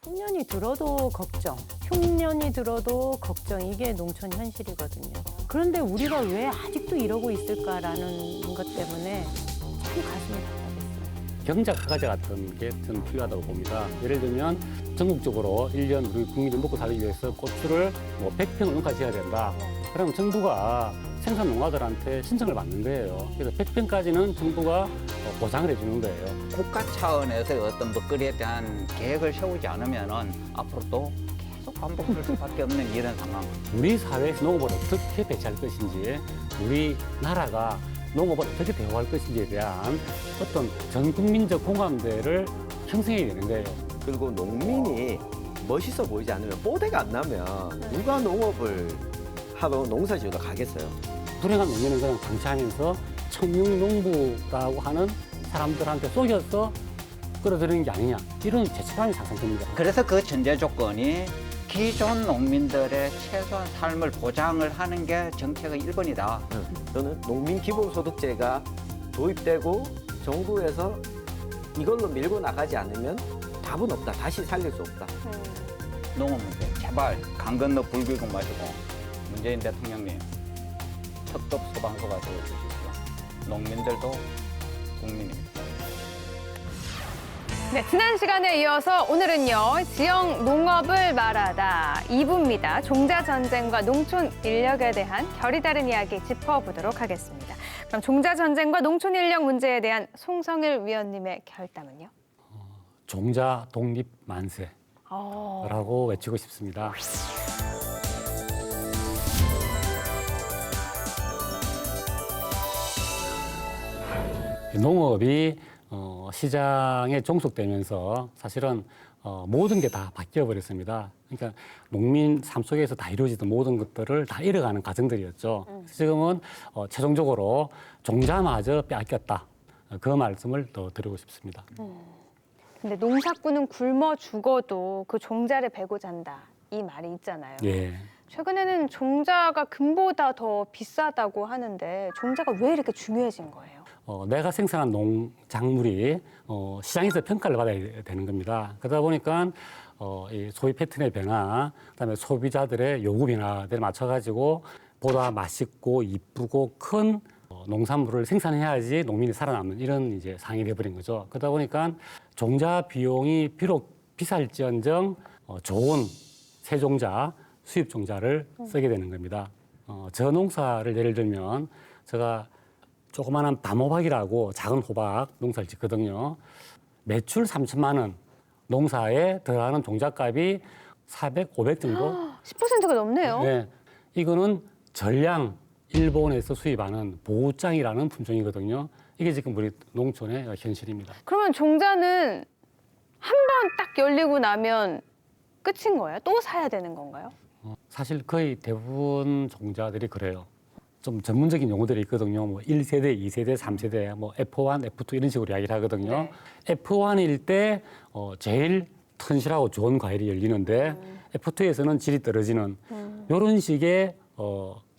흉년이 들어도 걱정, 흉년이 들어도 걱정, 이게 농촌 현실이거든요. 그런데 우리가 왜 아직도 이러고 있을까라는 것 때문에 참 가슴이 답답했어요. 경작 하가자 같은 게 저는 필요하다고 봅니다. 예를 들면 전국적으로 1년 우리 국민이 먹고 살기 위해서 고추를 뭐 100평을 농가지어야 된다. 그러면 정부가 생산 농가들한테 신청을 받는 거예요. 그래서 100평까지는 정부가 보상을 해주는 거예요. 국가 차원에서 어떤 먹거리에 대한 계획을 세우지 않으면은 앞으로 또 계속 반복될 수밖에 없는 이런 상황. 우리 사회에서 농업을 어떻게 배치할 것인지, 우리나라가 농업을 어떻게 대우할 것인지에 대한 어떤 전 국민적 공감대를 형성해야 되는 거예요. 그리고 농민이 멋있어 보이지 않으면 뽀대가 안 나면 누가 농업을 하러 농사지으러 가겠어요. 불행한 농민은 그냥 방치하면서 청룡농부라고 하는 사람들한테 속여서 끌어들이는 게 아니냐, 이런 죄책감이 상상됩니다. 그래서 그 전제 조건이 기존 농민들의 최소한 삶을 보장을 하는 게 정책의 1번이다. 저는 농민 기본소득제가 도입되고 정부에서 이걸로 밀고 나가지 않으면 답은 없다. 다시 살릴 수 없다. 농업 문제 제발 강 건너 불기고 마시고 문재인 대통령님 첫톱 소방서가 되어주십시오. 농민들도 국민입니다. 네, 지난 시간에 이어서 오늘은요, 지역 농업을 말하다 2부입니다. 종자 전쟁과 농촌 인력에 대한 결이 다른 이야기 짚어보도록 하겠습니다. 그럼 종자 전쟁과 농촌 인력 문제에 대한 송성일 위원님의 결담은요? 종자 독립 만세라고 외치고 싶습니다. 농업이 시장에 종속되면서 사실은 모든 게 다 바뀌어 버렸습니다. 그러니까 농민 삶 속에서 다 이루어지던 모든 것들을 다 잃어가는 과정들이었죠. 지금은 최종적으로 종자마저 빼앗겼다. 그 말씀을 더 드리고 싶습니다. 근데 농사꾼은 굶어 죽어도 그 종자를 베고 잔다, 이 말이 있잖아요. 예. 최근에는 종자가 금보다 더 비싸다고 하는데 종자가 왜 이렇게 중요해진 거예요? 내가 생산한 농작물이 시장에서 평가를 받아야 되는 겁니다. 그러다 보니까 이 소비 패턴의 변화, 그다음에 소비자들의 요구 변화들에 맞춰가지고 보다 맛있고 이쁘고 큰 농산물을 생산해야지 농민이 살아남는 이런 이제 상황이 돼버린 거죠. 그러다 보니까 종자 비용이 비록 비쌀지언정 좋은 새종자, 수입 종자를 쓰게 되는 겁니다. 저농사를 예를 들면 제가 조그마한 밤호박이라고 작은 호박 농사를 짓거든요. 매출 3천만 원, 농사에 들어가는 종잣값이 400, 500 정도? 10%가 넘네요. 네, 이거는 전량 일본에서 수입하는 보우짱이라는 품종이거든요. 이게 지금 우리 농촌의 현실입니다. 그러면 종자는 한 번 딱 열리고 나면 끝인 거예요? 또 사야 되는 건가요? 사실 거의 대부분 종자들이 그래요. 좀 전문적인 용어들이 있거든요. 뭐 1세대, 2세대, 3세대, 뭐 F1, F2 이런 식으로 이야기를 하거든요. 네. F1일 때 제일 튼실하고 좋은 과일이 열리는데 F2에서는 질이 떨어지는 이런 식의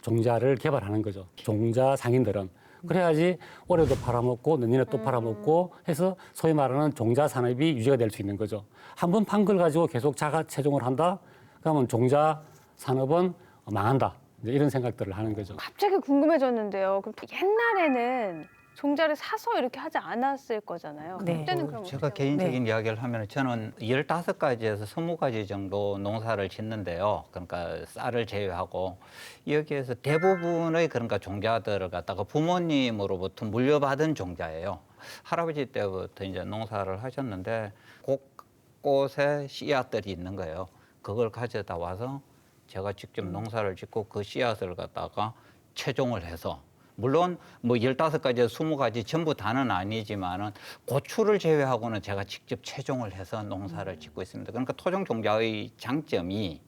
종자를 개발하는 거죠. 종자 상인들은. 그래야지 올해도 팔아먹고 내년에 또 팔아먹고 해서 소위 말하는 종자 산업이 유지가 될 수 있는 거죠. 한 번 판 걸 가지고 계속 자가 채종을 한다? 그러면 종자 산업은 망한다. 이제 이런 생각들을 하는 거죠. 갑자기 궁금해졌는데요. 그럼 옛날에는 종자를 사서 이렇게 하지 않았을 거잖아요. 네. 그때는 그럼 제가 어떻게 개인적인 이야기를 하면 저는 15가지에서 20가지 정도 농사를 짓는데요. 그러니까 쌀을 제외하고 여기에서 대부분의 그러니까 종자들을 갖다가 부모님으로부터 물려받은 종자예요. 할아버지 때부터 이제 농사를 하셨는데 곳곳에 씨앗들이 있는 거예요. 그걸 가져다 와서 제가 직접 농사를 짓고 그 씨앗을 갖다가 채종을 해서 물론 뭐 15가지, 20가지 전부 다는 아니지만은 고추를 제외하고는 제가 직접 채종을 해서 농사를 짓고 있습니다. 그러니까 토종 종자의 장점이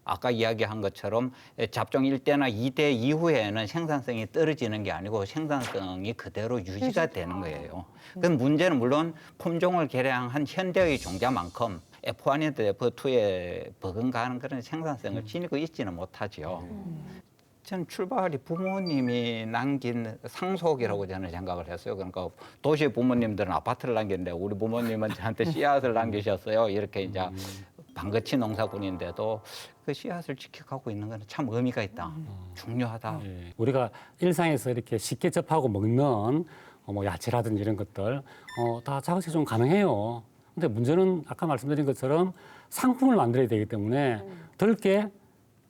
아까 이야기한 것처럼 잡종 1대나 2대 이후에는 생산성이 떨어지는 게 아니고 생산성이 그대로 유지가 되는 거예요. 그 문제는 물론 품종을 개량한 현대의 종자만큼 F1이든 F2에 버금가는 그런 생산성을 지니고 있지는 못하죠. 저는 출발이 부모님이 남긴 상속이라고 저는 생각을 했어요. 그러니까 도시 부모님들은 아파트를 남겼는데 우리 부모님은 저한테 씨앗을 남기셨어요. 이렇게 이제 방거치 농사꾼인데도 그 씨앗을 지켜가고 있는 건 참 의미가 있다. 중요하다. 예, 우리가 일상에서 이렇게 쉽게 접하고 먹는 뭐 야채라든지 이런 것들 다 자극제종 가능해요. 근데 문제는 아까 말씀드린 것처럼 상품을 만들어야 되기 때문에 들깨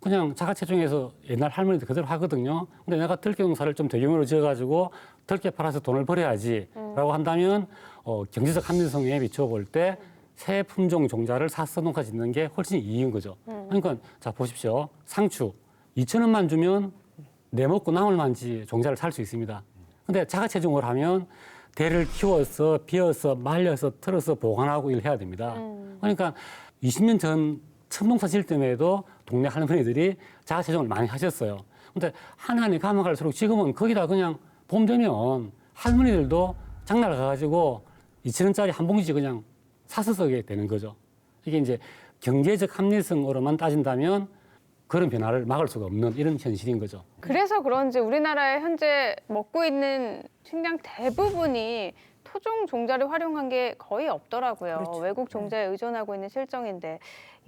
그냥 자가체중에서 옛날 할머니들 그대로 하거든요. 근데 내가 들깨 농사를 좀 대규모로 지어가지고 들깨 팔아서 돈을 벌어야지라고 한다면 경제적 합리성에 비춰볼 때 새 품종 종자를 사서 농사 짓는 게 훨씬 이익인 거죠. 그러니까 자 보십시오. 상추 2,000원만 주면 내 먹고 남을 만지 종자를 살 수 있습니다. 근데 자가체중을 하면 대를 키워서 비워서 말려서 틀어서 보관하고 일을 해야 됩니다. 그러니까 20년 전 첨농사 질 때에도 동네 할머니들이 자가체중을 많이 하셨어요. 근데 하나님 가면 갈수록 지금은 거기다 그냥 봄 되면 할머니들도 장날 가가지고 2,000원짜리 한 봉지 그냥 사서 쓰게 되는 거죠. 이게 이제 경제적 합리성으로만 따진다면 그런 변화를 막을 수가 없는 이런 현실인 거죠. 그래서 그런지 우리나라에 현재 먹고 있는 식량 대부분이 토종 종자를 활용한 게 거의 없더라고요. 그렇죠. 외국 종자에 의존하고 있는 실정인데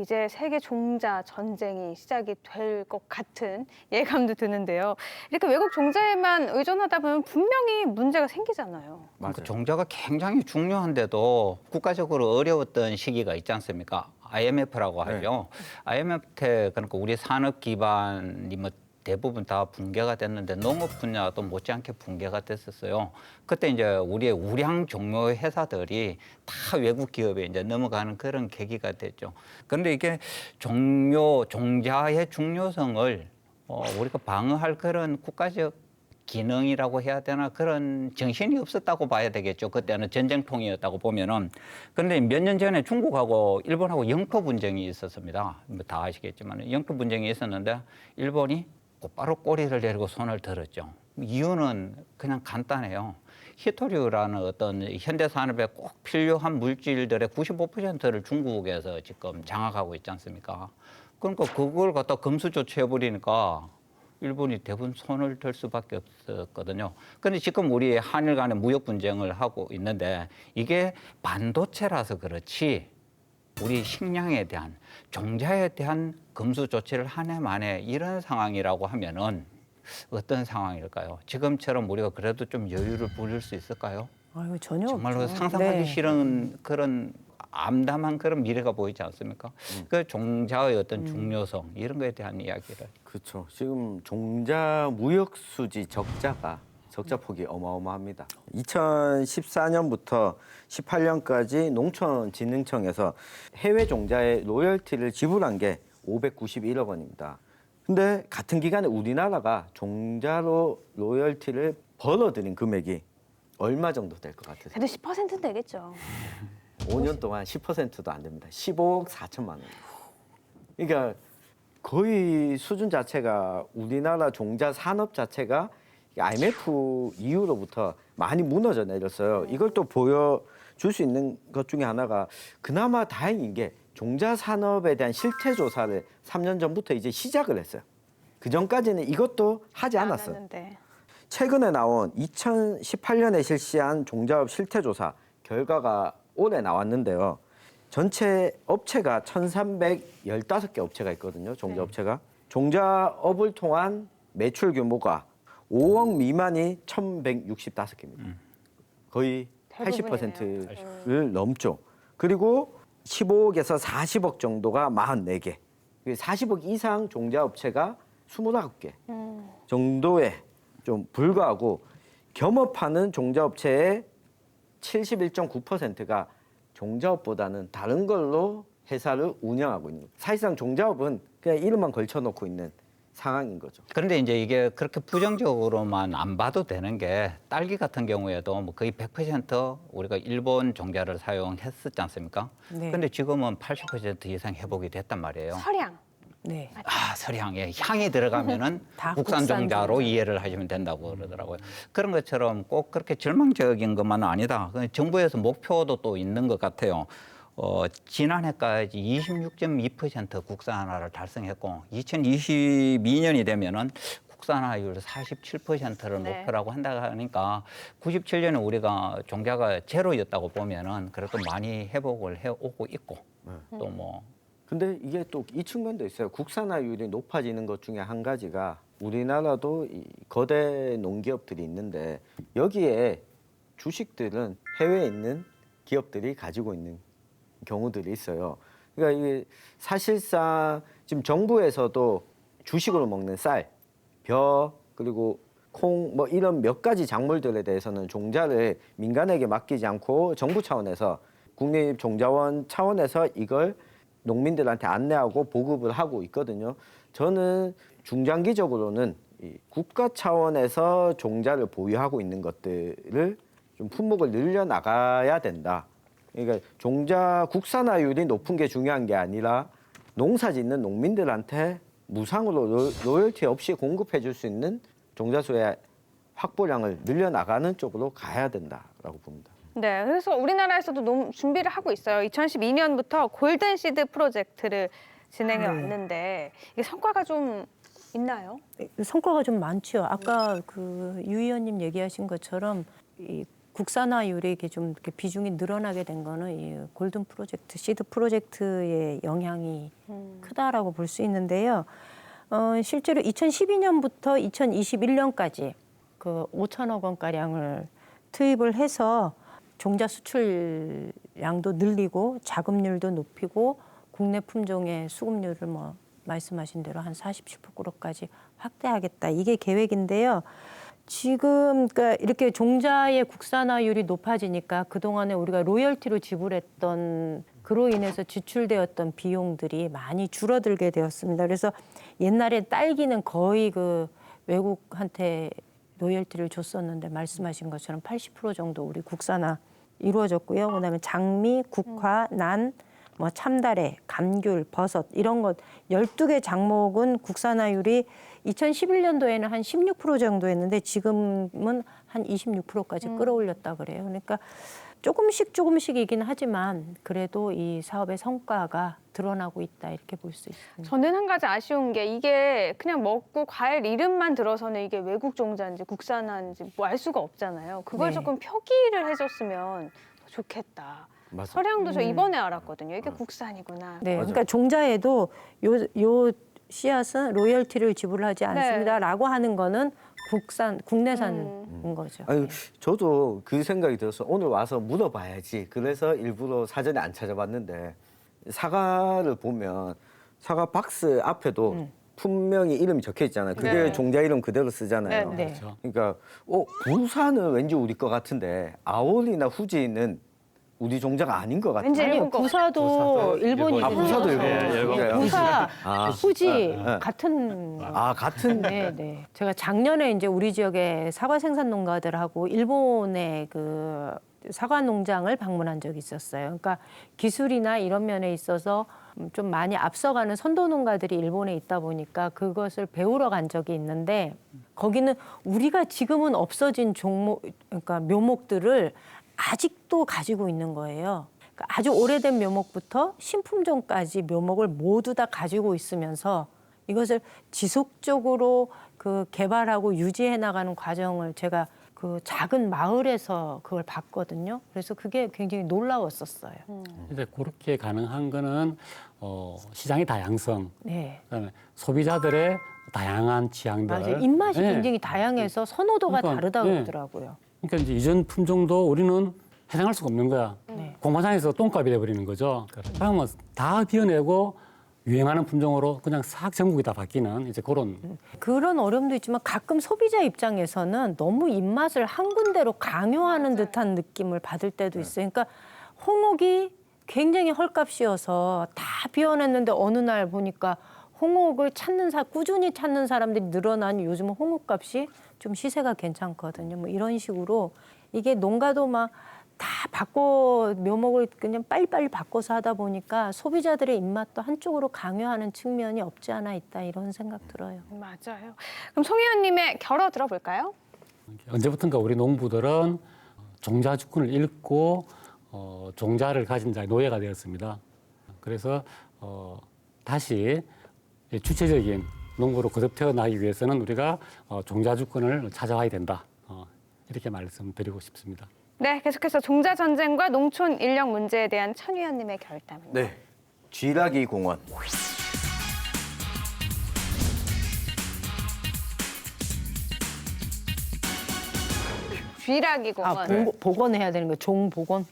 이제 세계 종자 전쟁이 시작이 될 것 같은 예감도 드는데요. 이렇게 외국 종자에만 의존하다 보면 분명히 문제가 생기잖아요. 그 종자가 굉장히 중요한데도 국가적으로 어려웠던 시기가 있지 않습니까? IMF라고 하죠. IMF 때 그러니까 우리 산업 기반이 뭐 대부분 다 붕괴가 됐는데 농업 분야도 못지않게 붕괴가 됐었어요. 그때 이제 우리의 우량 종묘 회사들이 다 외국 기업에 이제 넘어가는 그런 계기가 됐죠. 그런데 이게 종자의 중요성을 우리가 방어할 그런 국가적 기능이라고 해야 되나 그런 정신이 없었다고 봐야 되겠죠. 그때는 전쟁통이었다고 보면은. 그런데 몇 년 전에 중국하고 일본하고 영토 분쟁이 있었습니다. 뭐 다 아시겠지만 영토 분쟁이 있었는데 일본이 곧바로 꼬리를 내리고 손을 들었죠. 이유는 그냥 간단해요. 히토류라는 어떤 현대 산업에 꼭 필요한 물질들의 95%를 중국에서 지금 장악하고 있지 않습니까? 그러니까 그걸 갖다 금수 조치해버리니까 일본이 대부분 손을 들 수밖에 없었거든요. 그런데 지금 우리 한일 간의 무역 분쟁을 하고 있는데 이게 반도체라서 그렇지 우리 식량에 대한 종자에 대한 금수 조치를 한 해 만에 이런 상황이라고 하면은 어떤 상황일까요? 지금처럼 우리가 그래도 좀 여유를 부릴 수 있을까요? 아유, 전혀 정말로 없죠. 상상하기 네. 싫은 그런 암담한 그런 미래가 보이지 않습니까? 그 종자의 어떤 중요성 이런 거에 대한 이야기를. 그렇죠. 지금 종자 무역 수지 적자 폭이 어마어마합니다. 2014년부터 18년까지 농촌진흥청에서 해외 종자의 로열티를 지불한 게 591억 원입니다. 근데 같은 기간에 우리나라가 종자로 로열티를 벌어들인 금액이 얼마 정도 될 것 같으세요? 그래도 10%는 되겠죠. 5년 동안 10%도 안 됩니다. 15억 4천만 원. 그러니까 거의 수준 자체가 우리나라 종자 산업 자체가 IMF 이후로부터 많이 무너져 내렸어요. 이걸 또 보여줄 수 있는 것 중에 하나가 그나마 다행인 게 종자 산업에 대한 실태 조사를 3년 전부터 이제 시작을 했어요. 그 전까지는 이것도 하지 않았어요. 않았는데. 최근에 나온 2018년에 실시한 종자업 실태 조사 결과가 올해 나왔는데요. 전체 업체가 1,315개 업체가 있거든요. 종자업체가. 종자업을 통한 매출 규모가 5억 미만이 1,165개입니다. 거의 80%를 넘죠. 그리고 15억에서 40억 정도가 44개. 40억 이상 종자업체가 29개 정도에 좀 불과하고 겸업하는 종자업체의 71.9%가 종자업보다는 다른 걸로 회사를 운영하고 있는 거예요. 사실상 종자업은 그냥 이름만 걸쳐놓고 있는 상황인 거죠. 그런데 이제 이게 그렇게 부정적으로만 안 봐도 되는 게 딸기 같은 경우에도 뭐 거의 100% 우리가 일본 종자를 사용했었지 않습니까? 네. 그런데 지금은 80% 이상 회복이 됐단 말이에요. 설향. 네. 설향에 향이 들어가면은 다 국산 국산 종자로 종자. 이해를 하시면 된다고 그러더라고요. 그런 것처럼 꼭 그렇게 절망적인 것만은 아니다. 정부에서 목표도 또 있는 것 같아요. 지난해까지 26.2% 국산화를 달성했고 2022년이 되면은 국산화율 47%를 네. 목표라고 한다고 하니까 97년에 우리가 종자가 제로였다고 보면은 그래도 많이 회복을 해오고 있고 또 뭐 근데 이게 또 이 측면도 있어요. 국산화율이 높아지는 것 중에 한 가지가 우리나라도 이 거대 농기업들이 있는데 여기에 주식들은 해외에 있는 기업들이 가지고 있는 경우들이 있어요. 그러니까 이게 사실상 지금 정부에서도 주식으로 먹는 쌀, 벼, 그리고 콩 뭐 이런 몇 가지 작물들에 대해서는 종자를 민간에게 맡기지 않고 정부 차원에서 국립종자원 차원에서 이걸 농민들한테 안내하고 보급을 하고 있거든요. 저는 중장기적으로는 이 국가 차원에서 종자를 보유하고 있는 것들을 좀 품목을 늘려 나가야 된다. 그러니까 종자 국산화율이 높은 게 중요한 게 아니라 농사 짓는 농민들한테 무상으로 로열티 없이 공급해 줄 수 있는 종자수의 확보량을 늘려 나가는 쪽으로 가야 된다라고 봅니다. 네, 그래서 우리나라에서도 준비를 하고 있어요. 2012년부터 골든시드 프로젝트를 진행해 왔는데 이게 성과가 좀 있나요? 성과가 좀 많죠. 아까 그 유 의원님 얘기하신 것처럼 이 국산화율이 이렇게 좀 이렇게 비중이 늘어나게 된 거는 이 골든 프로젝트, 시드 프로젝트의 영향이 크다라고 볼 수 있는데요. 실제로 2012년부터 2021년까지 그 5천억 원 가량을 투입을 해서 종자 수출량도 늘리고 자급률도 높이고 국내 품종의 수급률을 뭐 말씀하신 대로 한 40~50%까지 확대하겠다. 이게 계획인데요. 지금 그러니까 이렇게 종자의 국산화율이 높아지니까 그동안에 우리가 로열티로 지불했던 그로 인해서 지출되었던 비용들이 많이 줄어들게 되었습니다. 그래서 옛날에 딸기는 거의 그 외국한테 로열티를 줬었는데 말씀하신 것처럼 80% 정도 우리 국산화 이루어졌고요. 그다음에 장미, 국화, 난, 뭐 참다래, 감귤, 버섯 이런 것 12개 장목은 국산화율이 2011년도에는 한 16% 정도였는데 지금은 한 26%까지 끌어올렸다 그래요. 그러니까 조금씩이긴 하지만 그래도 이 사업의 성과가 드러나고 있다 이렇게 볼 수 있습니다. 저는 한 가지 아쉬운 게 이게 그냥 먹고 과일 이름만 들어서는 이게 외국 종자인지 국산화인지 뭐 알 수가 없잖아요. 그걸 네. 조금 표기를 해줬으면 더 좋겠다. 맞아. 서량도 저 이번에 알았거든요. 이게 국산이구나. 네, 맞아요. 그러니까 종자에도 요 씨앗은 로열티를 지불하지 않습니다라고 하는 거는 국내산인 거죠. 아니, 저도 그 생각이 들어서 오늘 와서 물어봐야지. 그래서 일부러 사전에 안 찾아봤는데 사과를 보면 사과 박스 앞에도 분명히 이름이 적혀 있잖아요. 그게 네. 종자 이름 그대로 쓰잖아요. 네. 그렇죠. 그러니까 부산은 왠지 우리 거 같은데 아오리나 후지는 우리 종자가 아닌 것 같아요. 왠지 아니요, 일본 거. 부사도 일본이 아, 부사도 일본이에요? 부사, 아, 후지 네. 같은. 아, 같은. 네, 네. 제가 작년에 이제 우리 지역의 사과 생산 농가들하고 일본의 그 사과 농장을 방문한 적이 있었어요. 그러니까 기술이나 이런 면에 있어서 좀 많이 앞서가는 선도 농가들이 일본에 있다 보니까 그것을 배우러 간 적이 있는데 거기는 우리가 지금은 없어진 종목, 그러니까 묘목들을 아직도 가지고 있는 거예요. 그러니까 아주 오래된 묘목부터 신품종까지 묘목을 모두 다 가지고 있으면서 이것을 지속적으로 그 개발하고 유지해 나가는 과정을 제가 그 작은 마을에서 그걸 봤거든요. 그래서 그게 굉장히 놀라웠었어요. 이제 그렇게 가능한 거는 시장의 다양성, 네. 그다음에 소비자들의 다양한 취향들. 맞아요. 입맛이 네. 굉장히 다양해서 선호도가 그러니까, 다르다고 네. 그러더라고요. 그러니까 이제 이전 품종도 우리는 해당할 수가 없는 거야. 네. 공마장에서 똥값이 돼버리는 거죠. 그러면 다 비워내고 유행하는 품종으로 그냥 싹 전국이 다 바뀌는 이제 그런. 그런 어려움도 있지만 가끔 소비자 입장에서는 너무 입맛을 한 군데로 강요하는 듯한 느낌을 받을 때도 있어요. 그러니까 홍옥이 굉장히 헐값이어서 다 비워냈는데 어느 날 보니까 홍옥을 꾸준히 찾는 사람들이 늘어나니 요즘은 홍옥값이 좀 시세가 괜찮거든요. 뭐 이런 식으로 이게 농가도 막 다 묘목을 그냥 빨리빨리 바꿔서 하다 보니까 소비자들의 입맛도 한쪽으로 강요하는 측면이 없지 않아 있다 이런 생각 들어요. 맞아요. 그럼 송 의원님의 결어 들어볼까요? 언제부턴가 우리 농부들은 종자 주권을 잃고 종자를 가진 자의 노예가 되었습니다. 그래서 다시 주체적인 농부로 거듭 태어나기 위해서는 우리가 종자 주권을 찾아와야 된다. 이렇게 말씀드리고 싶습니다. 네, 계속해서 종자 전쟁과 농촌 인력 문제에 대한 천 의원님의 결담입니다. 네. 쥐라기 공원. 쥐라기 공원. 아, 복원해야 되는 거예요. 종복원.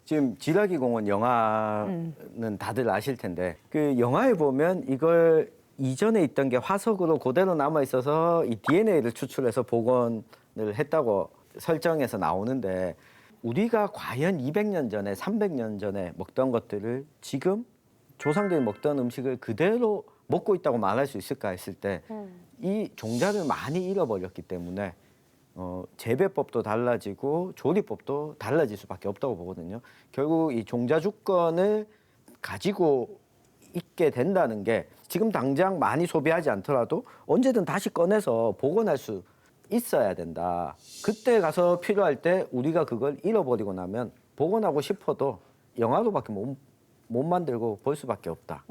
지금 쥐라기 공원 영화는 다들 아실 텐데 그 영화에 보면 이걸 이전에 있던 게 화석으로 그대로 남아 있어서 이 DNA를 추출해서 복원을 했다고 설정해서 나오는데 우리가 과연 200년 전에 300년 전에 먹던 것들을 지금 조상들이 먹던 음식을 그대로 먹고 있다고 말할 수 있을까 했을 때 이 종자를 많이 잃어버렸기 때문에 재배법도 달라지고 조리법도 달라질 수밖에 없다고 보거든요. 결국 이 종자 주권을 가지고 있게 된다는 게 지금 당장 많이 소비하지 않더라도 언제든 다시 꺼내서 복원할 수 있어야 된다. 그때 가서 필요할 때 우리가 그걸 잃어버리고 나면 복원하고 싶어도 영화로밖에 못 만들고 볼 수밖에 없다.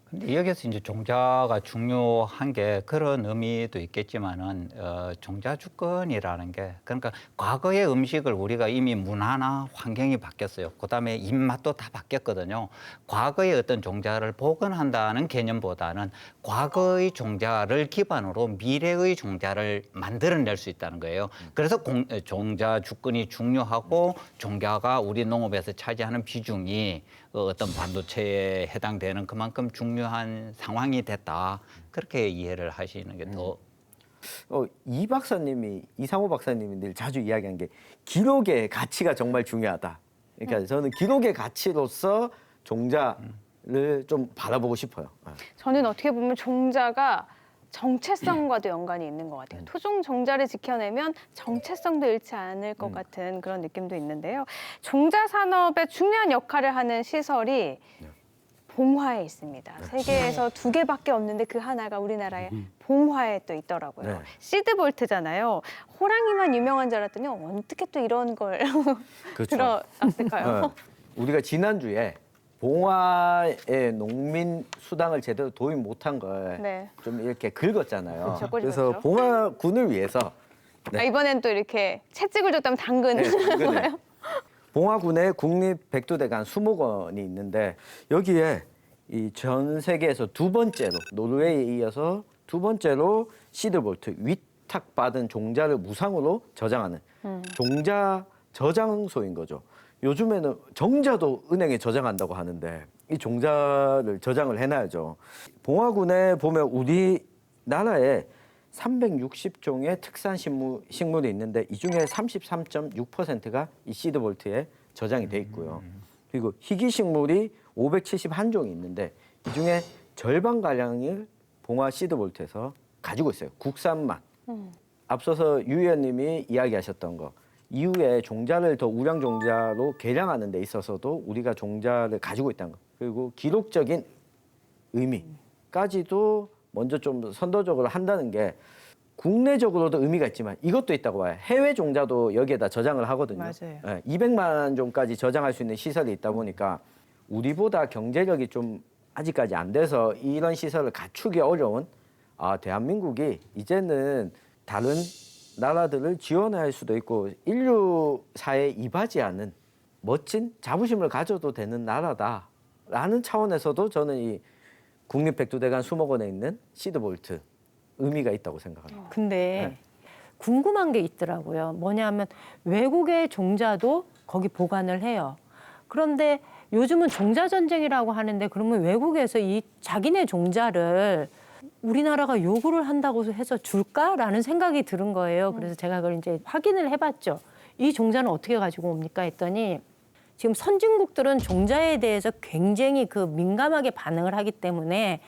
근데 여기서 이제 종자가 중요한 게 그런 의미도 있겠지만은 종자 주권이라는 게 그러니까 과거의 음식을 우리가 이미 문화나 환경이 바뀌었어요. 그다음에 입맛도 다 바뀌었거든요. 과거의 어떤 종자를 복원한다는 개념보다는 과거의 종자를 기반으로 미래의 종자를 만들어낼 수 있다는 거예요. 그래서 종자 주권이 중요하고 종자가 우리 농업에서 차지하는 비중이 어떤 반도체에 해당되는 그만큼 중요한 상황이 됐다. 그렇게 이해를 하시는 게 더. 이상호 박사님이 늘 자주 이야기한 게 기록의 가치가 정말 중요하다. 그러니까 저는 기록의 가치로서 종자를 좀 바라보고 싶어요. 저는 어떻게 보면 종자가 정체성과도 연관이 있는 것 같아요. 토종 종자를 지켜내면 정체성도 잃지 않을 것 같은 그런 느낌도 있는데요. 종자 산업의 중요한 역할을 하는 시설이 봉화에 있습니다. 세계에서 2개밖에 없는데 그 하나가 우리나라의 봉화에 또 있더라고요. 네. 시드볼트잖아요. 호랑이만 유명한 줄 알았더니 어떻게 또 이런 걸 그렇죠. 들어놨을까요? 우리가 지난주에 봉화의 농민 수당을 제대로 도입 못한 걸 좀 네. 이렇게 긁었잖아요. 그렇죠, 그래서 꼬집었죠. 봉화군을 위해서 아, 이번엔 또 이렇게 채찍을 줬다면 당근. 당근에 봉화군에 국립백두대간 수목원이 있는데 여기에 이 전 세계에서 2번째로 노르웨이에 이어서 2번째로 시드볼트 위탁받은 종자를 무상으로 저장하는 종자 저장소인 거죠. 요즘에는 정자도 은행에 저장한다고 하는데 이 종자를 저장을 해놔야죠. 봉화군에 보면 우리나라에 360종의 특산 식물이 있는데 이 중에 33.6%가 이 시드볼트에 저장이 돼 있고요. 그리고 희귀식물이 571종이 있는데 이 중에 절반가량을 봉화 시드볼트에서 가지고 있어요. 국산만. 앞서서 유 의원님이 이야기하셨던 거. 이후에 종자를 더 우량 종자로 개량하는 데 있어서도 우리가 종자를 가지고 있다는 거. 그리고 기록적인 의미까지도 먼저 좀 선도적으로 한다는 게 국내적으로도 의미가 있지만 이것도 있다고 봐요. 해외 종자도 여기에다 저장을 하거든요. 맞아요. 200만 종까지 저장할 수 있는 시설이 있다 보니까 우리보다 경제력이 좀 아직까지 안 돼서 이런 시설을 갖추기 어려운 대한민국이 이제는 다른 나라들을 지원할 수도 있고 인류사에 이바지하는 멋진 자부심을 가져도 되는 나라다라는 차원에서도 저는 이 국립백두대간 수목원에 있는 시드볼트 의미가 있다고 생각합니다. 근데 궁금한 게 있더라고요. 뭐냐면 외국의 종자도 거기 보관을 해요. 그런데 요즘은 종자 전쟁이라고 하는데 그러면 외국에서 이 자기네 종자를 우리나라가 요구를 한다고 해서 줄까라는 생각이 드는 거예요. 그래서 제가 그걸 이제 확인을 해봤죠. 이 종자는 어떻게 가지고 옵니까 했더니 지금 선진국들은 종자에 대해서 굉장히 그 민감하게 반응을 하기 때문에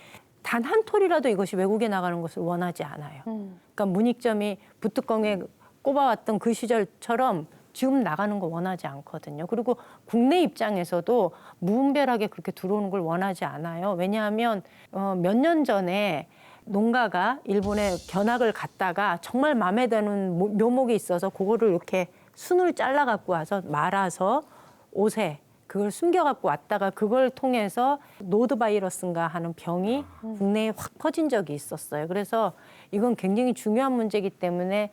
단 한 톨이라도 이것이 외국에 나가는 것을 원하지 않아요. 그러니까 문익점이 부뚜껑에 꼽아왔던 그 시절처럼 지금 나가는 거 원하지 않거든요. 그리고 국내 입장에서도 무분별하게 그렇게 들어오는 걸 원하지 않아요. 왜냐하면 몇 년 전에 농가가 일본에 견학을 갔다가 정말 마음에 드는 묘목이 있어서 그거를 이렇게 순을 잘라 갖고 와서 말아서 옷에 그걸 숨겨갖고 왔다가 그걸 통해서 노드바이러스인가 하는 병이 국내에 확 퍼진 적이 있었어요. 그래서 이건 굉장히 중요한 문제이기 때문에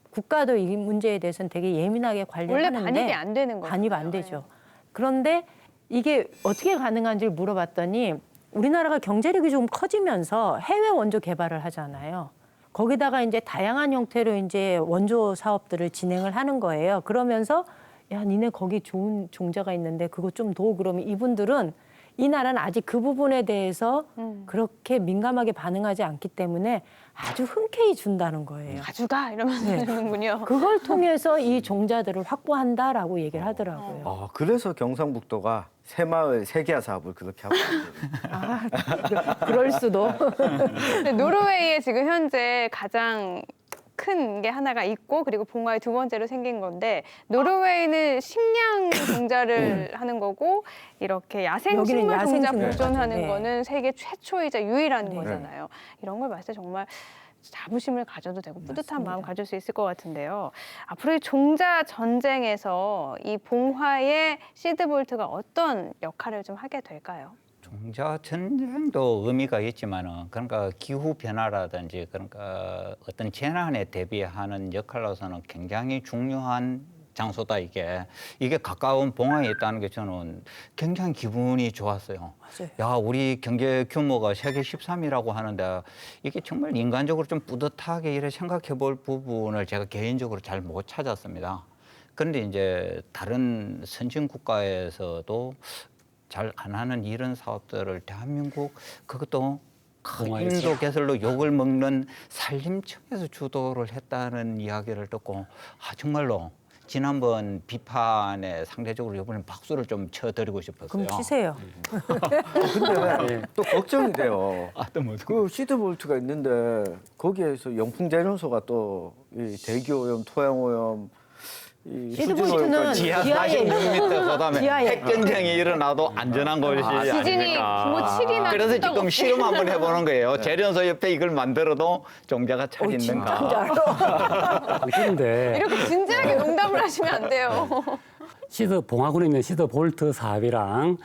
국가도 이 문제에 대해서는 되게 예민하게 관리를 원래 하는데 반입이 안 되는 거죠. 반입 안 되죠. 그런데 이게 어떻게 가능한지를 물어봤더니 우리나라가 경제력이 좀 커지면서 해외 원조 개발을 하잖아요. 거기다가 이제 다양한 형태로 이제 원조 사업들을 진행을 하는 거예요. 그러면서 야, 니네 거기 좋은 종자가 있는데 그거 좀 더 그러면 이분들은 이 나라는 아직 그 부분에 대해서 그렇게 민감하게 반응하지 않기 때문에 아주 흔쾌히 준다는 거예요. 가져가 이러면서 네. 주는군요. 그걸 통해서 이 종자들을 확보한다라고 얘기를 하더라고요. 그래서 경상북도가 새마을 세계화 사업을 그렇게 하고 있는 그럴 수도. 근데 노르웨이에 지금 현재 가장 큰 게 하나가 있고 그리고 봉화에 두 번째로 생긴 건데 노르웨이는 식량 종자를 하는 거고 이렇게 야생 여기는 식물 야생 종자 식물 보존하는 네. 거는 세계 최초이자 유일한 네. 거잖아요. 이런 걸 봤을 때 정말 자부심을 가져도 되고 뿌듯한 마음 가질 수 있을 것 같은데요. 앞으로 이 종자 전쟁에서 이 봉화의 시드볼트가 어떤 역할을 좀 하게 될까요? 종자 전쟁도 의미가 있지만은 그러니까 기후 변화라든지 그러니까 어떤 재난에 대비하는 역할로서는 굉장히 중요한 장소다 이게 가까운 봉화에 있다는 게 저는 굉장히 기분이 좋았어요. 맞아요. 야, 우리 경제 규모가 세계 13위라고 하는데 이게 정말 인간적으로 좀 뿌듯하게 이렇게 생각해 볼 부분을 제가 개인적으로 잘 못 찾았습니다. 그런데 이제 다른 선진 국가에서도 잘 안 하는 이런 사업들을 대한민국 그것도 봉화에서. 인도 개설로 욕을 먹는 산림청에서 주도를 했다는 이야기를 듣고 정말로 지난번 비판에 상대적으로 이번엔 박수를 좀 쳐드리고 싶었어요. 그럼 치세요. 근데 또 걱정이 돼요. 또 뭐? 그 시드볼트가 있는데 거기에서 영풍재련소가 또 이 대기오염, 토양오염, 이 시드볼트는 지하 지하에 46m 그다음에 지하에. 핵전쟁이 일어나도 안전한 곳이 지진이 아닙니까? 뭐 7이나 그래서 지금 실험 한번 해보는 거예요. 재련소 옆에 이걸 만들어도 종자가 잘 있는가. 그런데 이렇게 진지하게 농담을 하시면 안 돼요. 봉화군에 있는 시드 볼트 사업이랑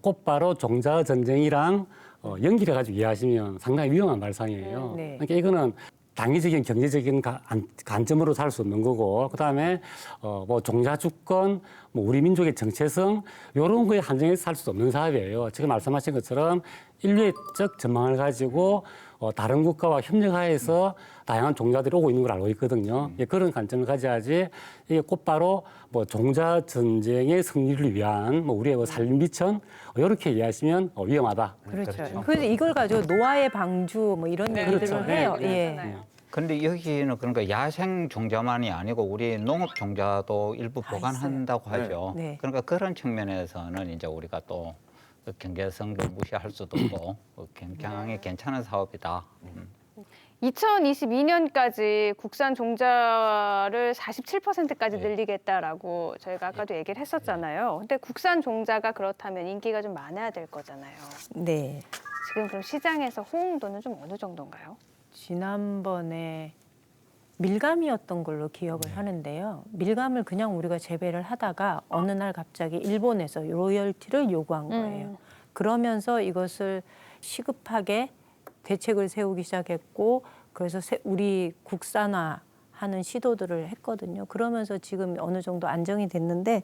곧바로 종자 전쟁이랑 연결해가지고 이해하시면 상당히 위험한 발상이에요. 네. 그러니까 이거는 당위적인 경제적인 관점으로 살 수 없는 거고, 그 다음에 뭐 종자 주권, 뭐 우리 민족의 정체성 이런 거에 한정해서 살 수 없는 사업이에요. 지금 말씀하신 것처럼 인류적 전망을 가지고 다른 국가와 협력하여서 다양한 종자들이 오고 있는 걸 알고 있거든요. 그런 관점을 가져야지 이게 곧바로 뭐 종자 전쟁의 승리를 위한 뭐 우리의 뭐 살림 비천 이렇게 이해하시면 위험하다. 그렇죠. 그래서 이걸 가지고 노아의 방주 뭐 이런 얘기들을 그렇죠. 해요. 네, 예. 그렇잖아요. 근데 여기는 그러니까 야생 종자만이 아니고 우리 농업 종자도 일부 다 보관한다고 하죠. 네. 그러니까 그런 측면에서는 이제 우리가 또 그 경제성도 무시할 수도 없고 굉장히 괜찮은 사업이다. 2022년까지 국산 종자를 47%까지 늘리겠다라고 저희가 아까도 얘기를 했었잖아요. 근데 국산 종자가 그렇다면 인기가 좀 많아야 될 거잖아요. 네. 지금 그럼 시장에서 호응도는 좀 어느 정도인가요? 지난번에 밀감이었던 걸로 기억을 하는데요. 밀감을 그냥 우리가 재배를 하다가 어느 날 갑자기 일본에서 로열티를 요구한 거예요. 그러면서 이것을 시급하게 대책을 세우기 시작했고 그래서 우리 국산화하는 시도들을 했거든요. 그러면서 지금 어느 정도 안정이 됐는데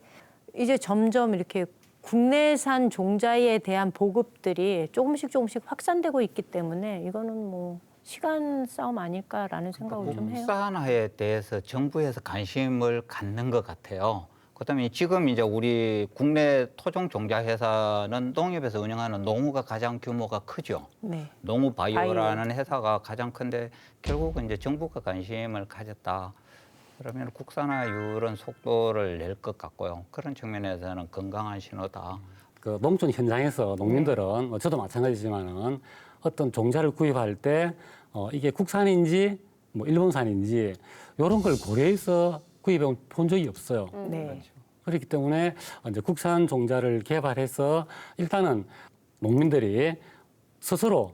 이제 점점 이렇게 국내산 종자에 대한 보급들이 조금씩 확산되고 있기 때문에 이거는 뭐 시간 싸움 아닐까라는 생각을 좀 해요. 국산화에 대해서 정부에서 관심을 갖는 것 같아요. 그다음에 지금 이제 우리 국내 토종 종자 회사는 농협에서 운영하는 농우가 가장 규모가 크죠. 네. 농우바이오라는 회사가 가장 큰데 결국은 이제 정부가 관심을 가졌다. 그러면 국산화율은 속도를 낼 것 같고요. 그런 측면에서는 건강한 신호다. 그 농촌 현장에서 농민들은 저도 마찬가지지만은 어떤 종자를 구입할 때 이게 국산인지 뭐 일본산인지 이런 걸 고려해서 구입해 본 적이 없어요. 네. 그렇기 때문에 이제 국산 종자를 개발해서 일단은 농민들이 스스로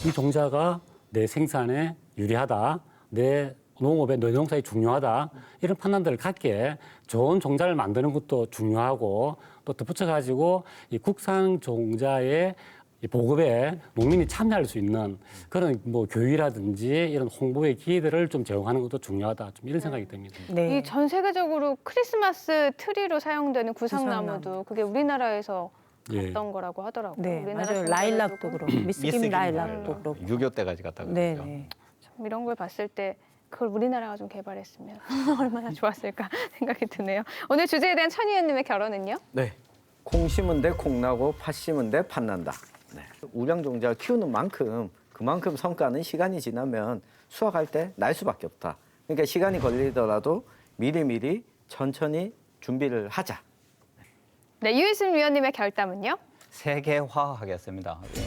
이 종자가 내 생산에 유리하다, 내 농업에 내 농사에 중요하다 이런 판단들을 갖게 좋은 종자를 만드는 것도 중요하고 또 덧붙여 가지고 이 국산 종자의 이 보급에 농민이 참여할 수 있는 그런 뭐 교육이라든지 이런 홍보의 기회들을 좀 제공하는 것도 중요하다. 좀 이런 생각이 듭니다. 네. 이 전 세계적으로 크리스마스 트리로 사용되는 구상나무도 구상나무. 그게 우리나라에서 예. 갔던 거라고 하더라고요. 네, 우리나라 맞아요. 정부에도 라일락도 그렇고 미스김 라일락도 그렇고. 6.25 때까지 갔다 네, 그러죠. 네. 참 이런 걸 봤을 때 그걸 우리나라가 좀 개발했으면 얼마나 좋았을까 생각이 드네요. 오늘 주제에 대한 천 의원님의 결론은요? 네. 콩 심은 데 콩 나고 팥 심은 데 팥 난다. 네. 우량종자 키우는 만큼 그만큼 성과는 시간이 지나면 수확할 때 날 수밖에 없다. 그러니까 시간이 걸리더라도 미리미리 천천히 준비를 하자. 네, 유희순 위원님의 결담은요? 세계화하겠습니다. 예.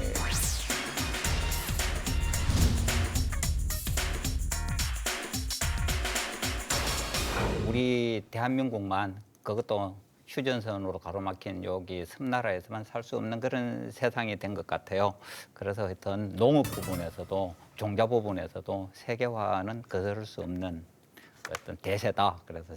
우리 대한민국만 그것도 휴전선으로 가로막힌 여기 섬나라에서만 살 수 없는 그런 세상이 된 것 같아요. 그래서 하여튼 농업 부분에서도 종자 부분에서도 세계화는 거스를 수 없는 어떤 대세다. 그래서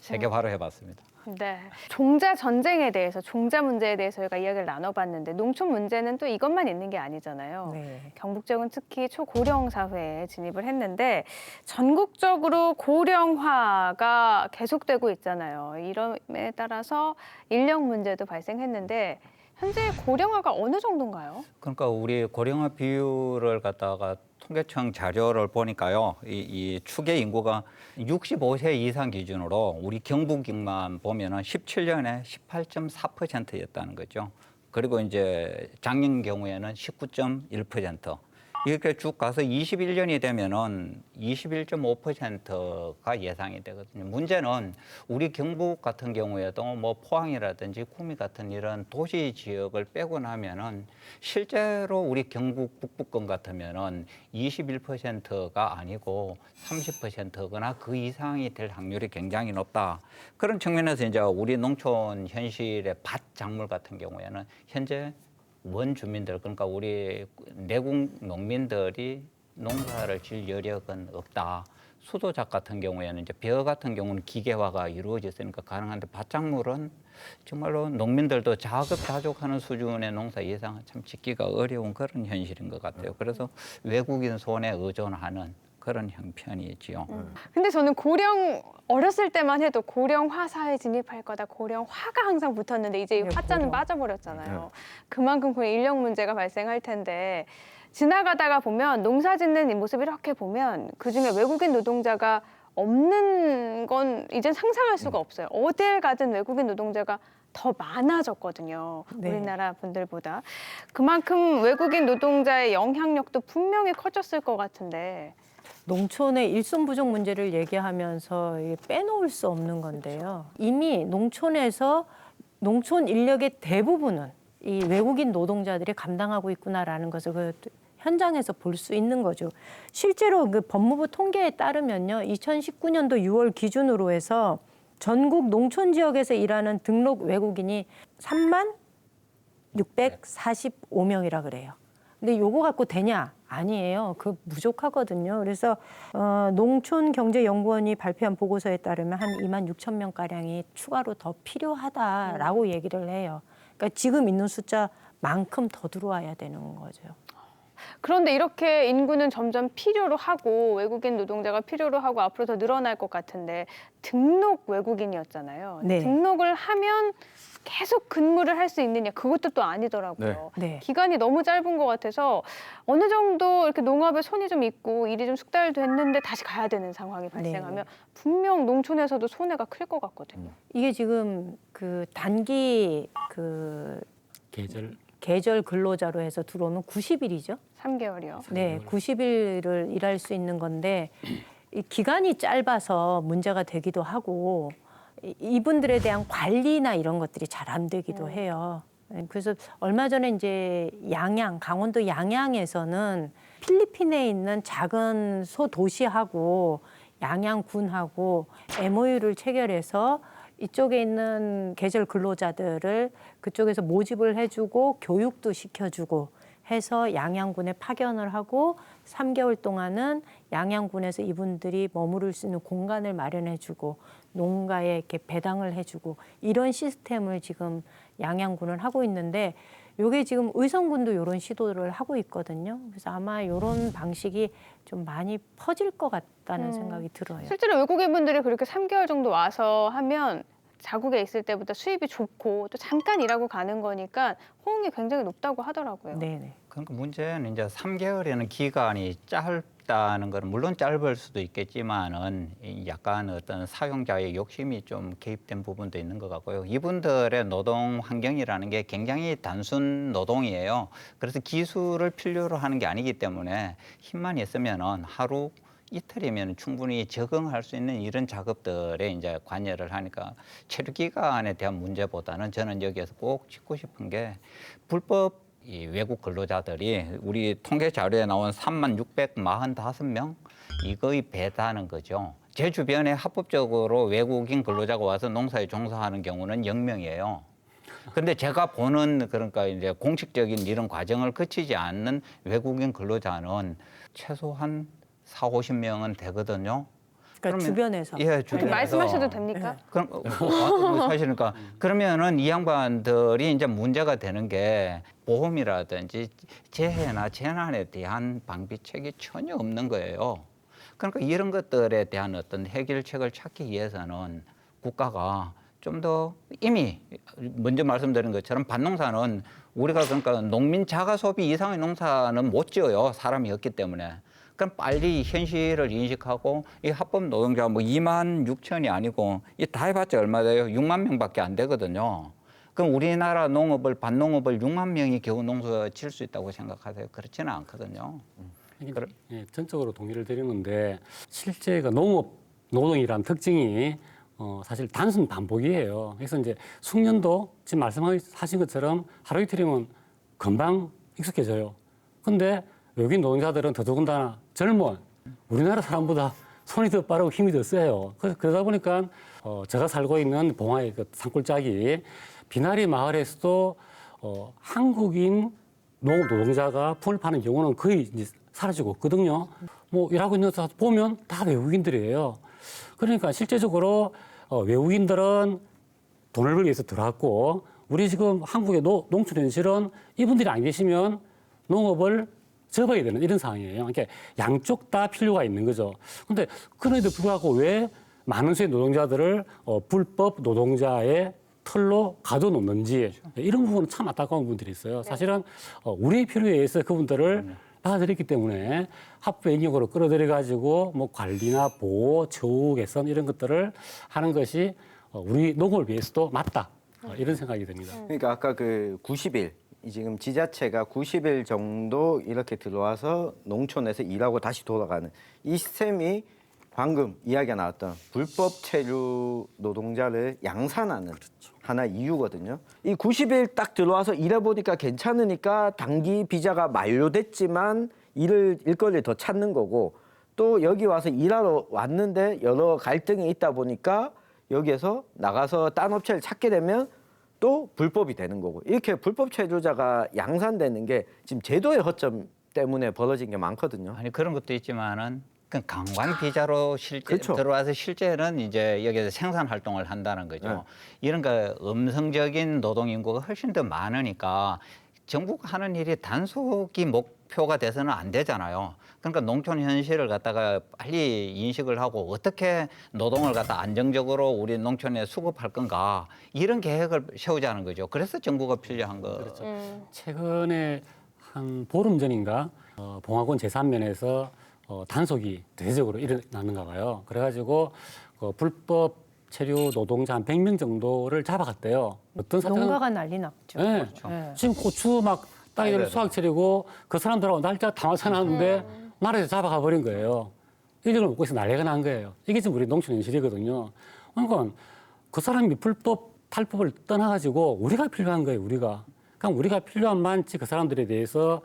세계화로 해봤습니다. 네, 종자 전쟁에 대해서, 종자 문제에 대해서 저희가 이야기를 나눠봤는데 농촌 문제는 또 이것만 있는 게 아니잖아요. 네. 경북 지역은 특히 초고령 사회에 진입을 했는데 전국적으로 고령화가 계속되고 있잖아요. 이름에 따라서 인력 문제도 발생했는데 현재 고령화가 어느 정도인가요? 그러니까 우리 고령화 비율을 갖다가 통계청 자료를 보니까요, 이 추계 인구가 65세 이상 기준으로 우리 경북만 보면은 17년에 18.4%였다는 거죠. 그리고 이제 작년 경우에는 19.1%. 이렇게 쭉 가서 21년이 되면은 21.5%가 예상이 되거든요. 문제는 우리 경북 같은 경우에도 뭐 포항이라든지 구미 같은 이런 도시 지역을 빼고 나면은 실제로 우리 경북 북부권 같으면은 21%가 아니고 30%거나 그 이상이 될 확률이 굉장히 높다. 그런 측면에서 이제 우리 농촌 현실의 밭 작물 같은 경우에는 현재 원주민들, 그러니까 우리 내국 농민들이 농사를 질 여력은 없다. 수도작 같은 경우에는 이제 벼 같은 경우는 기계화가 이루어졌으니까 가능한데 밭작물은 정말로 농민들도 자급자족하는 수준의 농사 이상은 참 짓기가 어려운 그런 현실인 것 같아요. 그래서 외국인 손에 의존하는 그런 형편이지요. 근데 저는 어렸을 때만 해도 고령화 사회에 진입할 거다. 고령화가 항상 붙었는데 이제 이 네, 화자는 고령. 빠져버렸잖아요. 그만큼 그 인력 문제가 발생할 텐데 지나가다가 보면 농사 짓는 이 모습 이렇게 보면 그중에 외국인 노동자가 없는 건 이젠 상상할 수가 없어요. 어딜 가든 외국인 노동자가 더 많아졌거든요. 네. 우리나라 분들보다. 그만큼 외국인 노동자의 영향력도 분명히 커졌을 것 같은데 농촌의 일손 부족 문제를 얘기하면서 이게 빼놓을 수 없는 건데요. 이미 농촌에서 농촌 인력의 대부분은 이 외국인 노동자들이 감당하고 있구나라는 것을 그 현장에서 볼 수 있는 거죠. 실제로 그 법무부 통계에 따르면요, 2019년도 6월 기준으로 해서 전국 농촌 지역에서 일하는 등록 외국인이 3만 645명이라 그래요. 근데 요거 갖고 되냐? 아니에요. 그 부족하거든요. 그래서 농촌경제연구원이 발표한 보고서에 따르면 한 2만 6천 명가량이 추가로 더 필요하다라고 얘기를 해요. 그러니까 지금 있는 숫자만큼 더 들어와야 되는 거죠. 그런데 이렇게 인구는 점점 필요로 하고 외국인 노동자가 필요로 하고 앞으로 더 늘어날 것 같은데 등록 외국인이었잖아요. 네. 등록을 하면 계속 근무를 할 수 있느냐 그것도 또 아니더라고요. 네. 기간이 너무 짧은 것 같아서 어느 정도 이렇게 농업에 손이 좀 있고 일이 좀 숙달됐는데 다시 가야 되는 상황이 발생하면 분명 농촌에서도 손해가 클 것 같거든요. 이게 지금 그 단기 그 계절 근로자로 해서 들어오면 90일이죠. 3개월이요. 네, 90일을 일할 수 있는 건데 이 기간이 짧아서 문제가 되기도 하고 이분들에 대한 관리나 이런 것들이 잘 안 되기도 해요. 그래서 얼마 전에 이제 강원도 양양에서는 필리핀에 있는 작은 소도시하고 양양군하고 MOU를 체결해서 이쪽에 있는 계절 근로자들을 그쪽에서 모집을 해주고 교육도 시켜주고 해서 양양군에 파견을 하고 3개월 동안은 양양군에서 이분들이 머무를 수 있는 공간을 마련해주고 농가에 이렇게 배당을 해주고 이런 시스템을 지금 양양군은 하고 있는데 요게 지금 의성군도 이런 시도를 하고 있거든요. 그래서 아마 이런 방식이 좀 많이 퍼질 것 같다는 생각이 들어요. 실제로 외국인 분들이 그렇게 3개월 정도 와서 하면 자국에 있을 때보다 수입이 좋고 또 잠깐 일하고 가는 거니까 호응이 굉장히 높다고 하더라고요. 네네. 그러니까 문제는 이제 3개월이라는 기간이 짧다는 건 물론 짧을 수도 있겠지만은 이 약간 어떤 사용자의 욕심이 좀 개입된 부분도 있는 것 같고요. 이분들의 노동 환경이라는 게 굉장히 단순 노동이에요. 그래서 기술을 필요로 하는 게 아니기 때문에 힘만 있으면은 하루 이틀이면 충분히 적응할 수 있는 이런 작업들에 이제 관여를 하니까 체류 기간에 대한 문제보다는 저는 여기에서 꼭 짚고 싶은 게 불법 이 외국 근로자들이 우리 통계 자료에 나온 3645명 이거의 배다는 거죠. 제 주변에 합법적으로 외국인 근로자가 와서 농사에 종사하는 경우는 0명이에요. 근데 제가 보는 그러니까 이제 공식적인 이런 과정을 거치지 않는 외국인 근로자는 최소한 40~50명은 되거든요. 그러니까 주변에서. 예, 주변에서. 말씀하셔도 됩니까? 그럼 사실니까 그러면은 이 양반들이 이제 문제가 되는 게 보험이라든지 재해나 재난에 대한 방비책이 전혀 없는 거예요. 그러니까 이런 것들에 대한 어떤 해결책을 찾기 위해서는 국가가 좀 더 이미 먼저 말씀드린 것처럼 밭농사는 우리가 그러니까 농민 자가 소비 이상의 농사는 못 지어요. 사람이 없기 때문에. 그럼 빨리 현실을 인식하고 이 합법 노동자 뭐 26,000이 아니고 이 다 해봤자 얼마 돼요? 6만 명밖에 안 되거든요. 그럼 우리나라 농업을 밭농업을 6만 명이 겨우 농사 지을 수 있다고 생각하세요? 그렇지는 않거든요. 예, 전적으로 동의를 드리는데 실제 그 농업 노동이란 특징이 사실 단순 반복이에요. 그래서 이제 숙련도 지금 말씀하신 것처럼 하루 이틀이면 금방 익숙해져요. 근데 외국인 노동자들은 더더군다나 젊은 우리나라 사람보다 손이 더 빠르고 힘이 더 세요. 그러다 보니까 제가 살고 있는 봉화의 그 산골짜기 비나리 마을에서도 한국인 농업 노동자가 풀을 파는 경우는 거의 이제 사라지고 없거든요. 뭐 일하고 있는 사람 보면 다 외국인들이에요. 그러니까 실제적으로 외국인들은 돈을 벌기 위해서 들어왔고 우리 지금 한국의 농촌 현실은 이분들이 안 계시면 농업을 접어야 되는 이런 상황이에요. 그러니까 양쪽 다 필요가 있는 거죠. 근데 그럼에도 불구하고 왜 많은 수의 노동자들을 불법 노동자의 털로 가둬놓는지 이런 부분은 참 안타까운 부분들이 있어요. 사실은 우리의 필요에 의해서 그분들을 받아들였기 때문에 합법의 영역으로 끌어들여가지고 뭐 관리나 보호, 처우 개선 이런 것들을 하는 것이 우리 농업을 위해서도 맞다. 이런 생각이 듭니다. 그러니까 아까 그 90일 지금 지자체가 90일 정도 이렇게 들어와서 농촌에서 일하고 다시 돌아가는 이 시스템이 방금 이야기가 나왔던 불법 체류 노동자를 양산하는 하나 이유거든요. 이 90일 딱 들어와서 일해보니까 괜찮으니까 단기 비자가 만료됐지만 일거리를 더 찾는 거고 또 여기 와서 일하러 왔는데 여러 갈등이 있다 보니까 여기에서 나가서 딴 업체를 찾게 되면 또 불법이 되는 거고 이렇게 불법 체류자가 양산되는 게 지금 제도의 허점 때문에 벌어진 게 많거든요. 아니 그런 것도 있지만은 그 관광 비자로 실제 그렇죠. 들어와서 실제는 이제 여기서 생산 활동을 한다는 거죠. 네. 이런 거 음성적인 노동 인구가 훨씬 더 많으니까 정부가 하는 일이 단속이 목표가 돼서는 안 되잖아요. 그러니까 농촌 현실을 갖다가 빨리 인식을 하고 어떻게 노동을 갖다 안정적으로 우리 농촌에 수급할 건가 이런 계획을 세우자는 거죠. 그래서 정부가 필요한 거. 그렇죠. 최근에 한 보름 전인가 봉화군 제3면에서 단속이 대대적으로 일어났는가 봐요. 그래가지고 불법 체류 노동자 한 100명 정도를 잡아갔대요. 어떤 사람은 농가가 난리 났죠. 네. 그렇죠. 네. 지금 고추 막 따위들 수확 체리고 그 사람들하고 날짜 다 맞춰놨는데 나라에서 잡아가 버린 거예요. 이걸 먹고 있어 난리가 난 거예요. 이게 지금 우리 농촌 현실이거든요. 그러니까 그 사람이 불법 탈법을 떠나가지고 우리가 필요한 거예요. 우리가. 그럼 우리가 필요한 만치 그 사람들에 대해서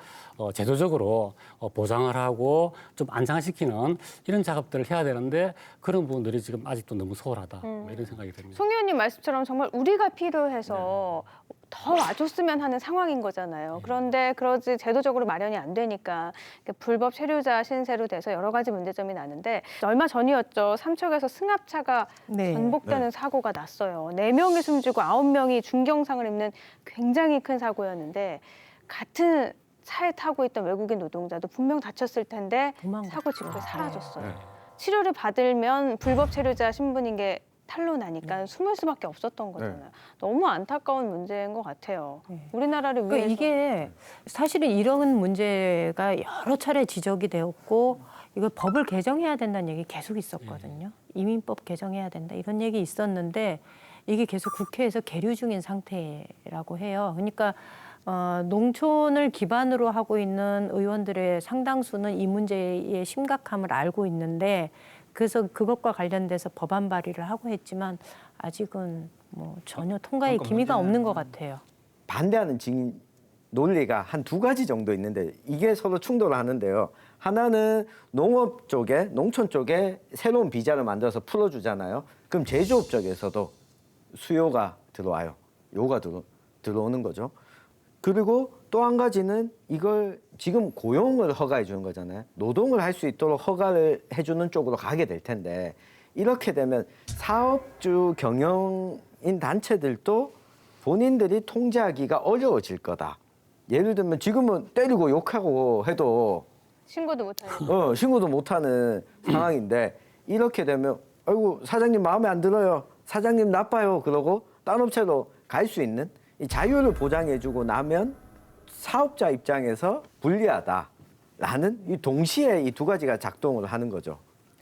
제도적으로 보장을 하고 좀 안정화시키는 이런 작업들을 해야 되는데 그런 부분들이 지금 아직도 너무 소홀하다 뭐 이런 생각이 듭니다. 송 의원님 말씀처럼 정말 우리가 필요해서 더 와줬으면 하는 상황인 거잖아요. 그런데 그러지 제도적으로 마련이 안 되니까 불법 체류자 신세로 돼서 여러 가지 문제점이 나는데 얼마 전이었죠. 삼척에서 승합차가 네. 전복되는 사고가 났어요. 4명이 숨지고 9명이 중경상을 입는 굉장히 큰 사고였는데 같은 차에 타고 있던 외국인 노동자도 분명 다쳤을 텐데 도망갔죠. 사고 직후에 사라졌어요. 네. 치료를 받으면 불법 체류자 신분인 게 탄로나니까 숨을 수밖에 없었던 거잖아요. 너무 안타까운 문제인 것 같아요. 네. 우리나라를 그러니까 위해서. 이게 사실은 이런 문제가 여러 차례 지적이 되었고 이걸 법을 개정해야 된다는 얘기 계속 있었거든요. 이민법 개정해야 된다 이런 얘기 있었는데 이게 계속 국회에서 계류 중인 상태라고 해요. 그러니까 농촌을 기반으로 하고 있는 의원들의 상당수는 이 문제의 심각함을 알고 있는데 그래서 그것과 관련돼서 법안 발의를 하고 했지만 아직은 뭐 전혀 통과의 그러니까 기미가 문제는- 없는 것 같아요. 반대하는 증인 논리가 한 2가지 정도 있는데 이게 서로 충돌을 하는데요. 하나는 농업 쪽에 농촌 쪽에 새로운 비자를 만들어서 풀어주잖아요. 그럼 제조업 쪽에서도 수요가 들어와요. 요가 들어오는 거죠. 그리고 또 한 가지는 이걸 지금 고용을 허가해 주는 거잖아요. 노동을 할 수 있도록 허가를 해주는 쪽으로 가게 될 텐데 이렇게 되면 사업주 경영인 단체들도 본인들이 통제하기가 어려워질 거다. 예를 들면 지금은 때리고 욕하고 해도 신고도 못하는. 신고도 못하는 상황인데 이렇게 되면 아이고 사장님 마음에 안 들어요. 사장님 나빠요. 그러고 딴 업체로 갈 수 있는 이 자유를 보장해주고 나면 사업자 입장에서 불리하다라는 이 동시에 이 2가지가 작동을 하는 거죠.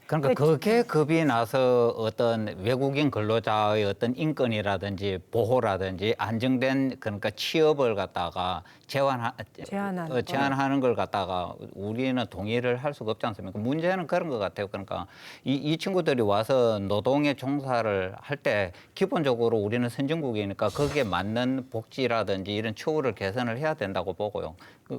그러니까 그게 겁이 나서 어떤 외국인 근로자의 어떤 인권이라든지 보호라든지 안정된 그러니까 취업을 갖다가 제한하는 걸 갖다가 우리는 동의를 할 수가 없지 않습니까? 문제는 그런 것 같아요. 그러니까 이 친구들이 와서 노동에 종사를 할 때 기본적으로 우리는 선진국이니까 거기에 맞는 복지라든지 이런 처우를 개선을 해야 된다고 보고요.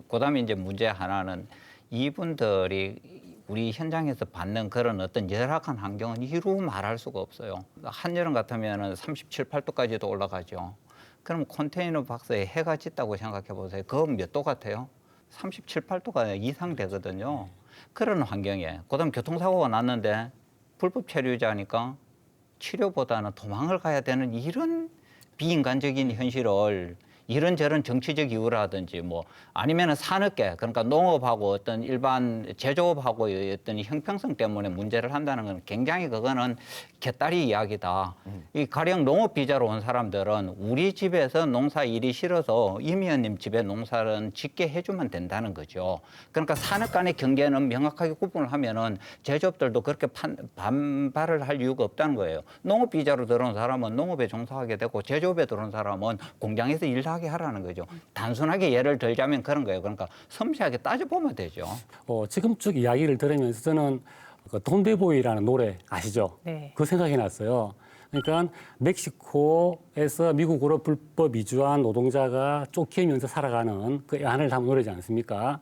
그다음에 이제 문제 하나는 이분들이 우리 현장에서 받는 그런 어떤 열악한 환경은 이루 말할 수가 없어요. 한여름 같으면 37, 8도까지도 올라가죠. 그럼 컨테이너 박스에 해가 짙다고 생각해 보세요. 그건 몇 도 같아요? 37, 8도가 이상 되거든요. 그런 환경에. 그다음 교통사고가 났는데 불법 체류자니까 치료보다는 도망을 가야 되는 이런 비인간적인 현실을 이런저런 정치적 이유라든지 뭐 아니면은 산업계 그러니까 농업하고 어떤 일반 제조업하고의 어떤 형평성 때문에 문제를 한다는 건 굉장히 그거는 개딸이 이야기다. 이 가령 농업 비자로 온 사람들은 우리 집에서 농사 일이 싫어서 임 의원님 집에 농사는 짓게 해주면 된다는 거죠. 그러니까 산업 간의 경계는 명확하게 구분을 하면은 제조업들도 그렇게 반발을 할 이유가 없다는 거예요. 농업 비자로 들어온 사람은 농업에 종사하게 되고 제조업에 들어온 사람은 공장에서 일하게 하라는 거죠. 단순하게 예를 들자면 그런 거예요. 그러니까 섬세하게 따져보면 되죠. 지금 쭉 이야기를 들으면서 저는 그 돈베보이라는 노래 아시죠? 네. 그 생각이 났어요. 그러니까 멕시코에서 미국으로 불법 이주한 노동자가 쫓기면서 살아가는 그 안을 담은 노래지 않습니까?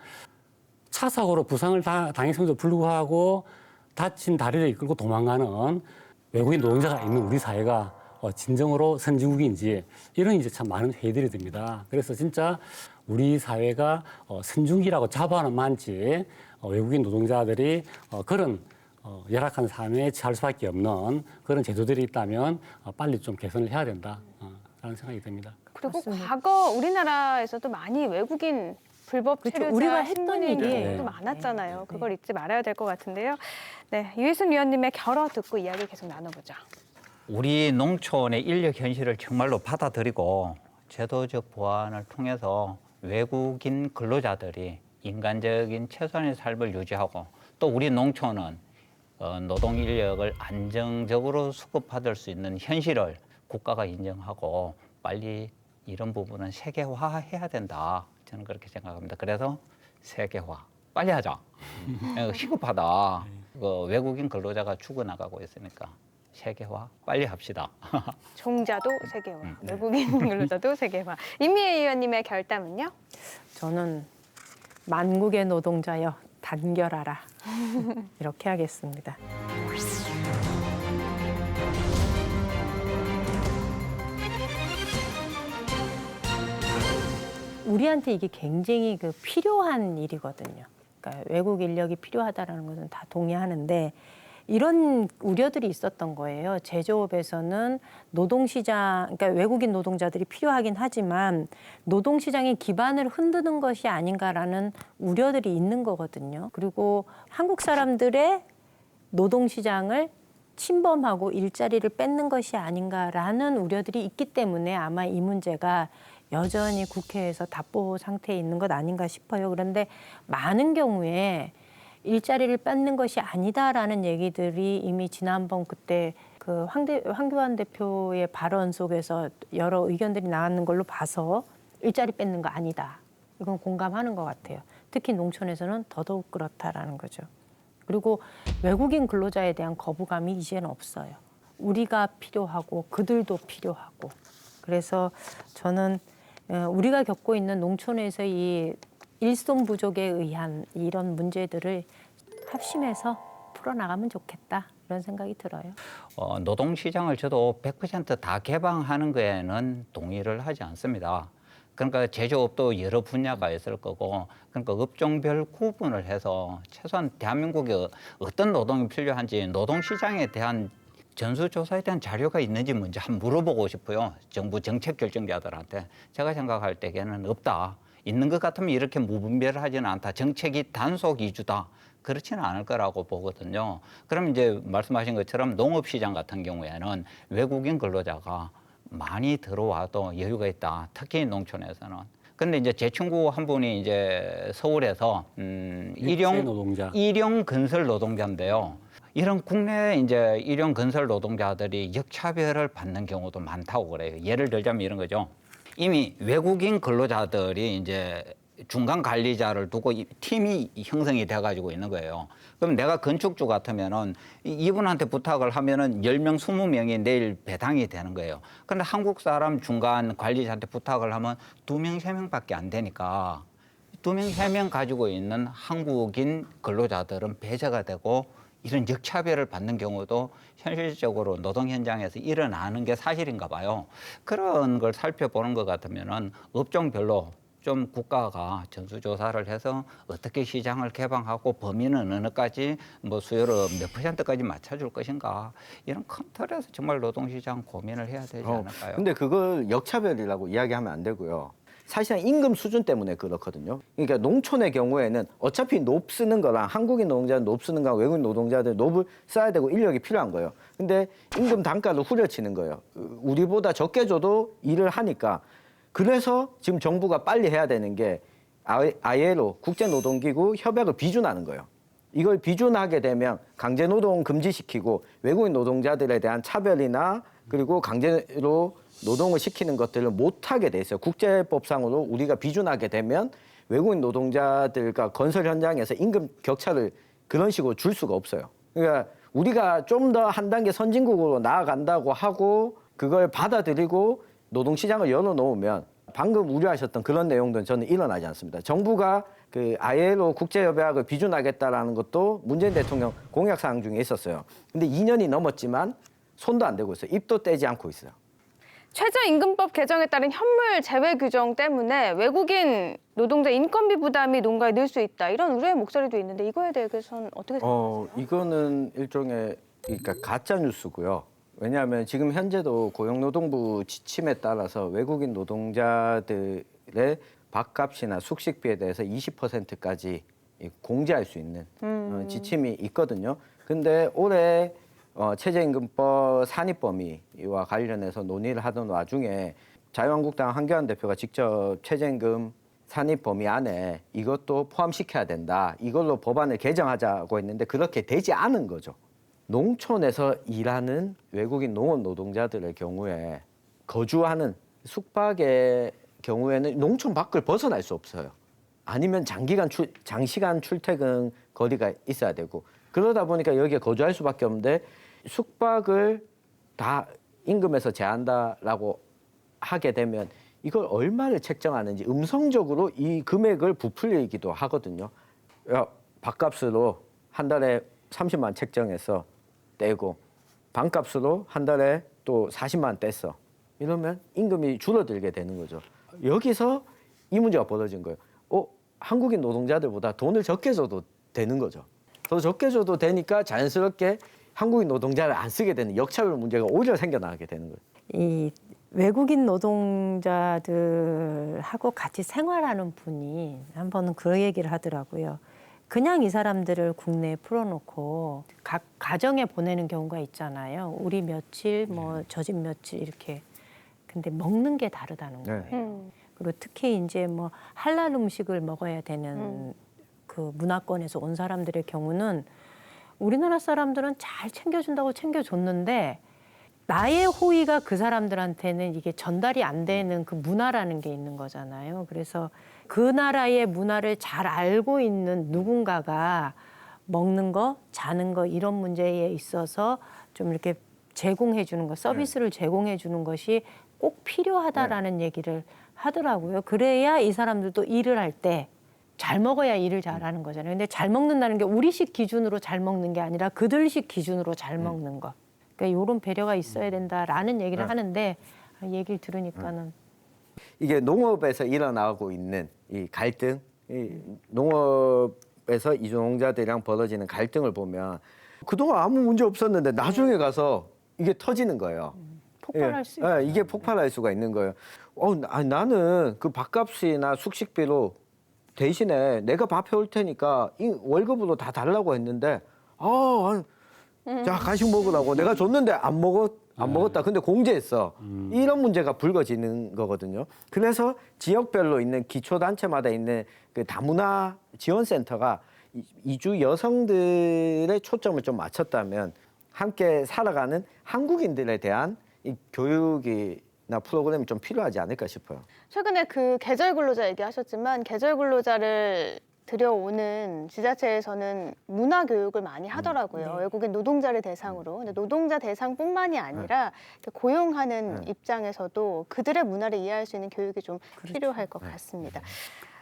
차 사고로 부상을 당했음에도 불구하고 다친 다리를 이끌고 도망가는 외국인 노동자가 있는 우리 사회가 진정으로 선진국인지 이런 이제 참 많은 회의들이 듭니다. 그래서 진짜 우리 사회가 선진국이라고 자부하는 만치 외국인 노동자들이 그런 열악한 삶에 처할 수밖에 없는 그런 제도들이 있다면 빨리 좀 개선을 해야 된다라는 생각이 듭니다. 그리고 맞습니다. 과거 우리나라에서도 많이 외국인 불법 그렇죠. 체류자 우리가 했던 신분인 일이에요. 경우도 네. 많았잖아요. 네. 그걸 잊지 말아야 될 것 같은데요. 네, 유희순 위원님의 결어 듣고 이야기 계속 나눠보죠. 우리 농촌의 인력 현실을 정말로 받아들이고 제도적 보완을 통해서 외국인 근로자들이 인간적인 최소한의 삶을 유지하고 또 우리 농촌은 노동 인력을 안정적으로 수급받을 수 있는 현실을 국가가 인정하고 빨리 이런 부분은 세계화해야 된다. 저는 그렇게 생각합니다. 그래서 세계화 빨리 하자. 시급하다. 외국인 근로자가 죽어나가고 있으니까. 세계화 빨리 합시다. 종자도 세계화, 외국인 근로자도 세계화. 임미애 의원님의 결담은요? 저는 만국의 노동자여 단결하라 이렇게 하겠습니다. 우리한테 이게 굉장히 필요한 일이거든요. 그러니까 외국 인력이 필요하다라는 것은 다 동의하는데 이런 우려들이 있었던 거예요. 제조업에서는 노동시장, 그러니까 외국인 노동자들이 필요하긴 하지만 노동시장의 기반을 흔드는 것이 아닌가라는 우려들이 있는 거거든요. 그리고 한국 사람들의 노동시장을 침범하고 일자리를 뺏는 것이 아닌가라는 우려들이 있기 때문에 아마 이 문제가 여전히 국회에서 답보 상태에 있는 것 아닌가 싶어요. 그런데 많은 경우에 일자리를 뺏는 것이 아니다라는 얘기들이 이미 지난번 그때 그 황교안 대표의 발언 속에서 여러 의견들이 나왔는 걸로 봐서 일자리 뺏는 거 아니다. 이건 공감하는 것 같아요. 특히 농촌에서는 더더욱 그렇다라는 거죠. 그리고 외국인 근로자에 대한 거부감이 이제는 없어요. 우리가 필요하고 그들도 필요하고. 그래서 저는 우리가 겪고 있는 농촌에서 이 일손 부족에 의한 이런 문제들을 합심해서 풀어나가면 좋겠다 이런 생각이 들어요. 노동시장을 저도 100%다 개방하는 거에는 동의를 하지 않습니다. 그러니까 제조업도 여러 분야가 있을 거고 그러니까 업종별 구분을 해서 최소한 대한민국에 어떤 노동이 필요한지 노동시장에 대한 전수조사에 대한 자료가 있는지 먼저 한번 물어보고 싶어요. 정부 정책 결정자들한테. 제가 생각할 때에는 없다. 있는 것 같으면 이렇게 무분별하지는 않다. 정책이 단속 위주다. 그렇지는 않을 거라고 보거든요. 그럼 이제 말씀하신 것처럼 농업시장 같은 경우에는 외국인 근로자가 많이 들어와도 여유가 있다. 특히 농촌에서는. 근데 이제 제 친구 한 분이 이제 서울에서 일용 건설 노동자인데요. 이런 국내 이제 일용 건설 노동자들이 역차별을 받는 경우도 많다고 그래요. 예를 들자면 이런 거죠. 이미 외국인 근로자들이 이제 중간 관리자를 두고 팀이 형성이 돼가지고 있는 거예요. 그럼 내가 건축주 같으면은 이분한테 부탁을 하면은 10명, 20명이 내일 배당이 되는 거예요. 그런데 한국 사람 중간 관리자한테 부탁을 하면 2명, 3명밖에 안 되니까 2명, 3명 가지고 있는 한국인 근로자들은 배제가 되고 이런 역차별을 받는 경우도 현실적으로 노동 현장에서 일어나는 게 사실인가 봐요. 그런 걸 살펴보는 것 같으면은 업종별로 좀 국가가 전수조사를 해서 어떻게 시장을 개방하고 범위는 어느까지 뭐 수요를 몇 %까지 맞춰줄 것인가 이런 큰 틀에서 정말 노동시장 고민을 해야 되지 않을까요? 근데 그걸 역차별이라고 이야기하면 안 되고요. 사실상 임금 수준 때문에 그렇거든요. 그러니까 농촌의 경우에는 어차피 높 쓰는 거랑 한국인 노동자는 높 쓰는 거랑 외국인 노동자들은 높을 써야 되고 인력이 필요한 거예요. 근데 임금 단가를 후려치는 거예요. 우리보다 적게 줘도 일을 하니까. 그래서 지금 정부가 빨리 해야 되는 게 ILO 국제노동기구 협약을 비준하는 거예요. 이걸 비준하게 되면 강제노동 금지시키고 외국인 노동자들에 대한 차별이나 그리고 강제로 노동을 시키는 것들을 못하게 돼 있어요. 국제법상으로 우리가 비준하게 되면 외국인 노동자들과 건설 현장에서 임금 격차를 그런 식으로 줄 수가 없어요. 그러니까 우리가 좀 더 한 단계 선진국으로 나아간다고 하고 그걸 받아들이고 노동시장을 열어놓으면 방금 우려하셨던 그런 내용들은 저는 일어나지 않습니다. 정부가 그 ILO 국제협약을 비준하겠다라는 것도 문재인 대통령 공약사항 중에 있었어요. 근데 2년이 넘었지만 손도 안 대고 있어요. 입도 떼지 않고 있어요. 최저임금법 개정에 따른 현물 제외 규정 때문에 외국인 노동자 인건비 부담이 농가에 늘 수 있다. 이런 우려의 목소리도 있는데 이거에 대해서는 어떻게 생각하세요? 이거는 일종의 그러니까 가짜 뉴스고요. 왜냐하면 지금 현재도 고용노동부 지침에 따라서 외국인 노동자들의 밥값이나 숙식비에 대해서 20%까지 공제할 수 있는 지침이 있거든요. 근데 올해 최저임금법 산입 범위와 관련해서 논의를 하던 와중에 자유한국당 한교안 대표가 직접 최저임금 산입 범위 안에 이것도 포함시켜야 된다. 이걸로 법안을 개정하자고 했는데 그렇게 되지 않은 거죠. 농촌에서 일하는 외국인 농업 노동자들의 경우에 거주하는 숙박의 경우에는 농촌 밖을 벗어날 수 없어요. 아니면 장시간 출퇴근 거리가 있어야 되고 그러다 보니까 여기에 거주할 수밖에 없는데 숙박을 다 임금에서 제한다라고 하게 되면 이걸 얼마를 책정하는지 음성적으로 이 금액을 부풀리기도 하거든요. 야, 밥값으로 한 달에 30만 책정해서 떼고 반값으로 한 달에 또 40만 뗐어. 이러면 임금이 줄어들게 되는 거죠. 여기서 이 문제가 벌어진 거예요. 한국인 노동자들보다 돈을 적게 줘도 되는 거죠. 더 적게 줘도 되니까 자연스럽게 한국인 노동자를 안 쓰게 되는 역차별 문제가 오히려 생겨나게 되는 거예요. 이 외국인 노동자들하고 같이 생활하는 분이 한 번은 그 얘기를 하더라고요. 그냥 이 사람들을 국내에 풀어놓고 각 가정에 보내는 경우가 있잖아요. 우리 며칠, 뭐 저 집 며칠 이렇게. 근데 먹는 게 다르다는 거예요. 네. 그리고 특히 이제 뭐 할랄 음식을 먹어야 되는 그 문화권에서 온 사람들의 경우는 우리나라 사람들은 잘 챙겨준다고 챙겨줬는데 나의 호의가 그 사람들한테는 이게 전달이 안 되는 그 문화라는 게 있는 거잖아요. 그래서 그 나라의 문화를 잘 알고 있는 누군가가 먹는 거, 자는 거 이런 문제에 있어서 좀 이렇게 제공해 주는 거, 서비스를 제공해 주는 것이 꼭 필요하다라는 얘기를 하더라고요. 그래야 이 사람들도 일을 할 때 잘 먹어야 일을 잘하는 거잖아요. 근데 잘 먹는다는 게 우리식 기준으로 잘 먹는 게 아니라 그들식 기준으로 잘 먹는 거. 그러니까 이런 배려가 있어야 된다라는 얘기를 하는데 얘기를 들으니까는 이게 농업에서 일어나고 있는 이 갈등, 이 농업에서 이주농자들이랑 벌어지는 갈등을 보면 그동안 아무 문제 없었는데 나중에 가서 이게 터지는 거예요. 폭발할 수 있어요. 이게 폭발할 수가 있는 거예요. 나는 그 밥값이나 숙식비로 대신에 내가 밥 해올 테니까 이 월급으로 다 달라고 했는데 자 간식 먹으라고 내가 줬는데 안 먹었다. 근데 공제했어. 이런 문제가 불거지는 거거든요. 그래서 지역별로 있는 기초단체마다 있는 그 다문화 지원센터가 이주 여성들의 초점을 좀 맞췄다면 함께 살아가는 한국인들에 대한 이 교육이나 프로그램이 좀 필요하지 않을까 싶어요. 최근에 그 계절 근로자 얘기하셨지만 계절 근로자를 들여오는 지자체에서는 문화 교육을 많이 하더라고요. 네. 외국인 노동자를 대상으로. 근데 노동자 대상뿐만이 아니라 이렇게 고용하는 입장에서도 그들의 문화를 이해할 수 있는 교육이 좀 필요할 것 같습니다.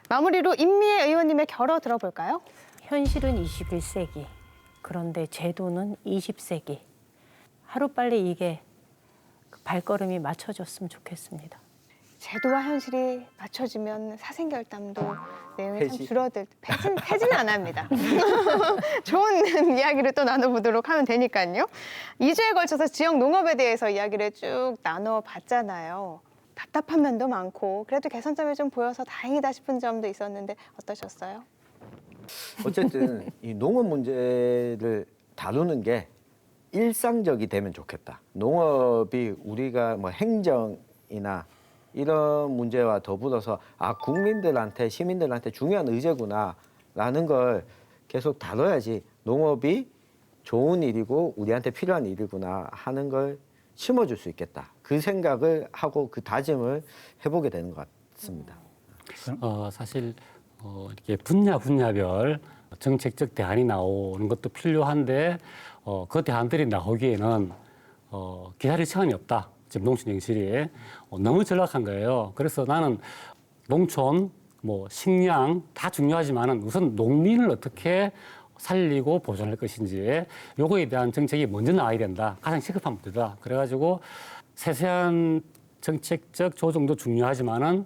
마무리로 임미애 의원님의 결어 들어볼까요? 현실은 21세기. 그런데 제도는 20세기. 하루빨리 이게 발걸음이 맞춰졌으면 좋겠습니다. 제도와 현실이 맞춰지면 사생결단도 내용이 참 폐지? 줄어들 폐지는 안 합니다. 좋은 이야기를 또 나눠보도록 하면 되니까요. 2주에 걸쳐서 지역 농업에 대해서 이야기를 쭉 나눠봤잖아요. 답답한 면도 많고 그래도 개선점이 좀 보여서 다행이다 싶은 점도 있었는데 어떠셨어요? 어쨌든 이 농업 문제를 다루는 게 일상적이 되면 좋겠다. 농업이 우리가 뭐 행정이나 이런 문제와 더불어서 국민들한테 시민들한테 중요한 의제구나라는 걸 계속 다뤄야지 농업이 좋은 일이고 우리한테 필요한 일이구나 하는 걸 심어줄 수 있겠다. 그 생각을 하고 그 다짐을 해보게 되는 것 같습니다. 사실 이렇게 분야별 정책적 대안이 나오는 것도 필요한데 그 대안들이 나오기에는 기다릴 시간이 없다. 지금 농촌 정실이 너무 전락한 거예요. 그래서 나는 농촌, 식량 다 중요하지만은 우선 농민을 어떻게 살리고 보존할 것인지 요거에 대한 정책이 먼저 나와야 된다. 가장 시급한 문제다. 그래가지고 세세한 정책적 조정도 중요하지만은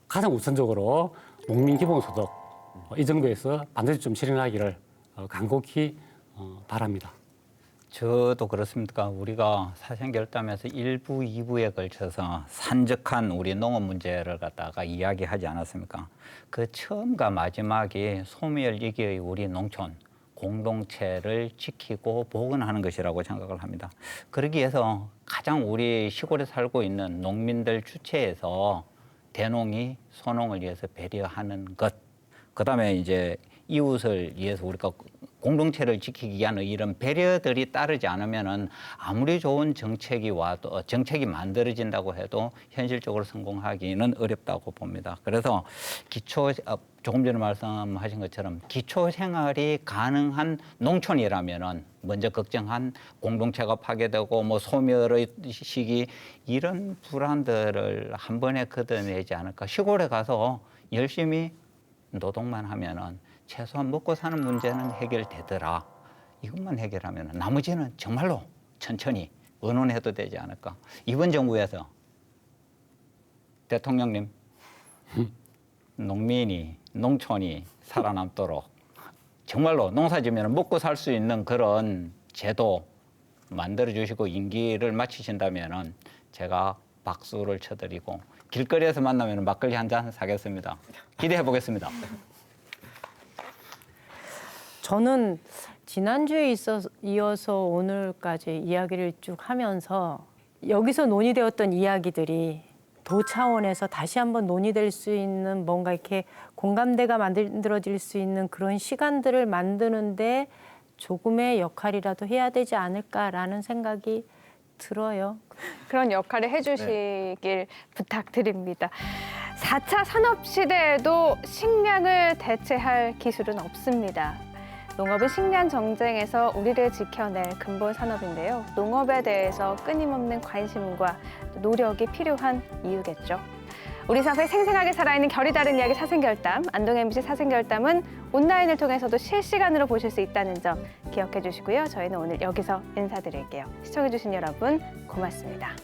가장 우선적으로 농민 기본소득 이 정도에서 반드시 좀 실현하기를 간곡히 바랍니다. 저도 그렇습니까? 우리가 사생결단에서 1부, 2부에 걸쳐서 산적한 우리 농업 문제를 갖다가 이야기하지 않았습니까? 그 처음과 마지막이 소멸위기의 우리 농촌 공동체를 지키고 복원하는 것이라고 생각을 합니다. 그러기 위해서 가장 우리 시골에 살고 있는 농민들 주체에서 대농이 소농을 위해서 배려하는 것, 그다음에 이제 이웃을 위해서 우리가 공동체를 지키기 위한 이런 배려들이 따르지 않으면은 아무리 좋은 정책이 와도 정책이 만들어진다고 해도 현실적으로 성공하기는 어렵다고 봅니다. 그래서 조금 전에 말씀하신 것처럼 기초 생활이 가능한 농촌이라면은 먼저 걱정한 공동체가 파괴되고 소멸의 시기 이런 불안들을 한 번에 걷어내지 않을까. 시골에 가서 열심히 노동만 하면은 최소한 먹고 사는 문제는 해결되더라. 이것만 해결하면 나머지는 정말로 천천히 의논해도 되지 않을까. 이번 정부에서 대통령님 농민이, 농촌이 살아남도록 정말로 농사지면 먹고 살 수 있는 그런 제도 만들어 주시고 임기를 마치신다면은 제가 박수를 쳐드리고 길거리에서 만나면 막걸리 한 잔 사겠습니다. 기대해 보겠습니다. 저는 지난주에 이어서 오늘까지 이야기를 쭉 하면서 여기서 논의되었던 이야기들이 도 차원에서 다시 한번 논의될 수 있는 뭔가 이렇게 공감대가 만들어질 수 있는 그런 시간들을 만드는데 조금의 역할이라도 해야 되지 않을까라는 생각이 들어요. 그런 역할을 해주시길 부탁드립니다. 4차 산업시대에도 식량을 대체할 기술은 없습니다. 농업은 식량 정쟁에서 우리를 지켜낼 근본 산업인데요. 농업에 대해서 끊임없는 관심과 노력이 필요한 이유겠죠. 우리 사회에 생생하게 살아있는 결이 다른 이야기 사생결담, 안동 MBC 사생결담은 온라인을 통해서도 실시간으로 보실 수 있다는 점 기억해 주시고요. 저희는 오늘 여기서 인사드릴게요. 시청해 주신 여러분 고맙습니다.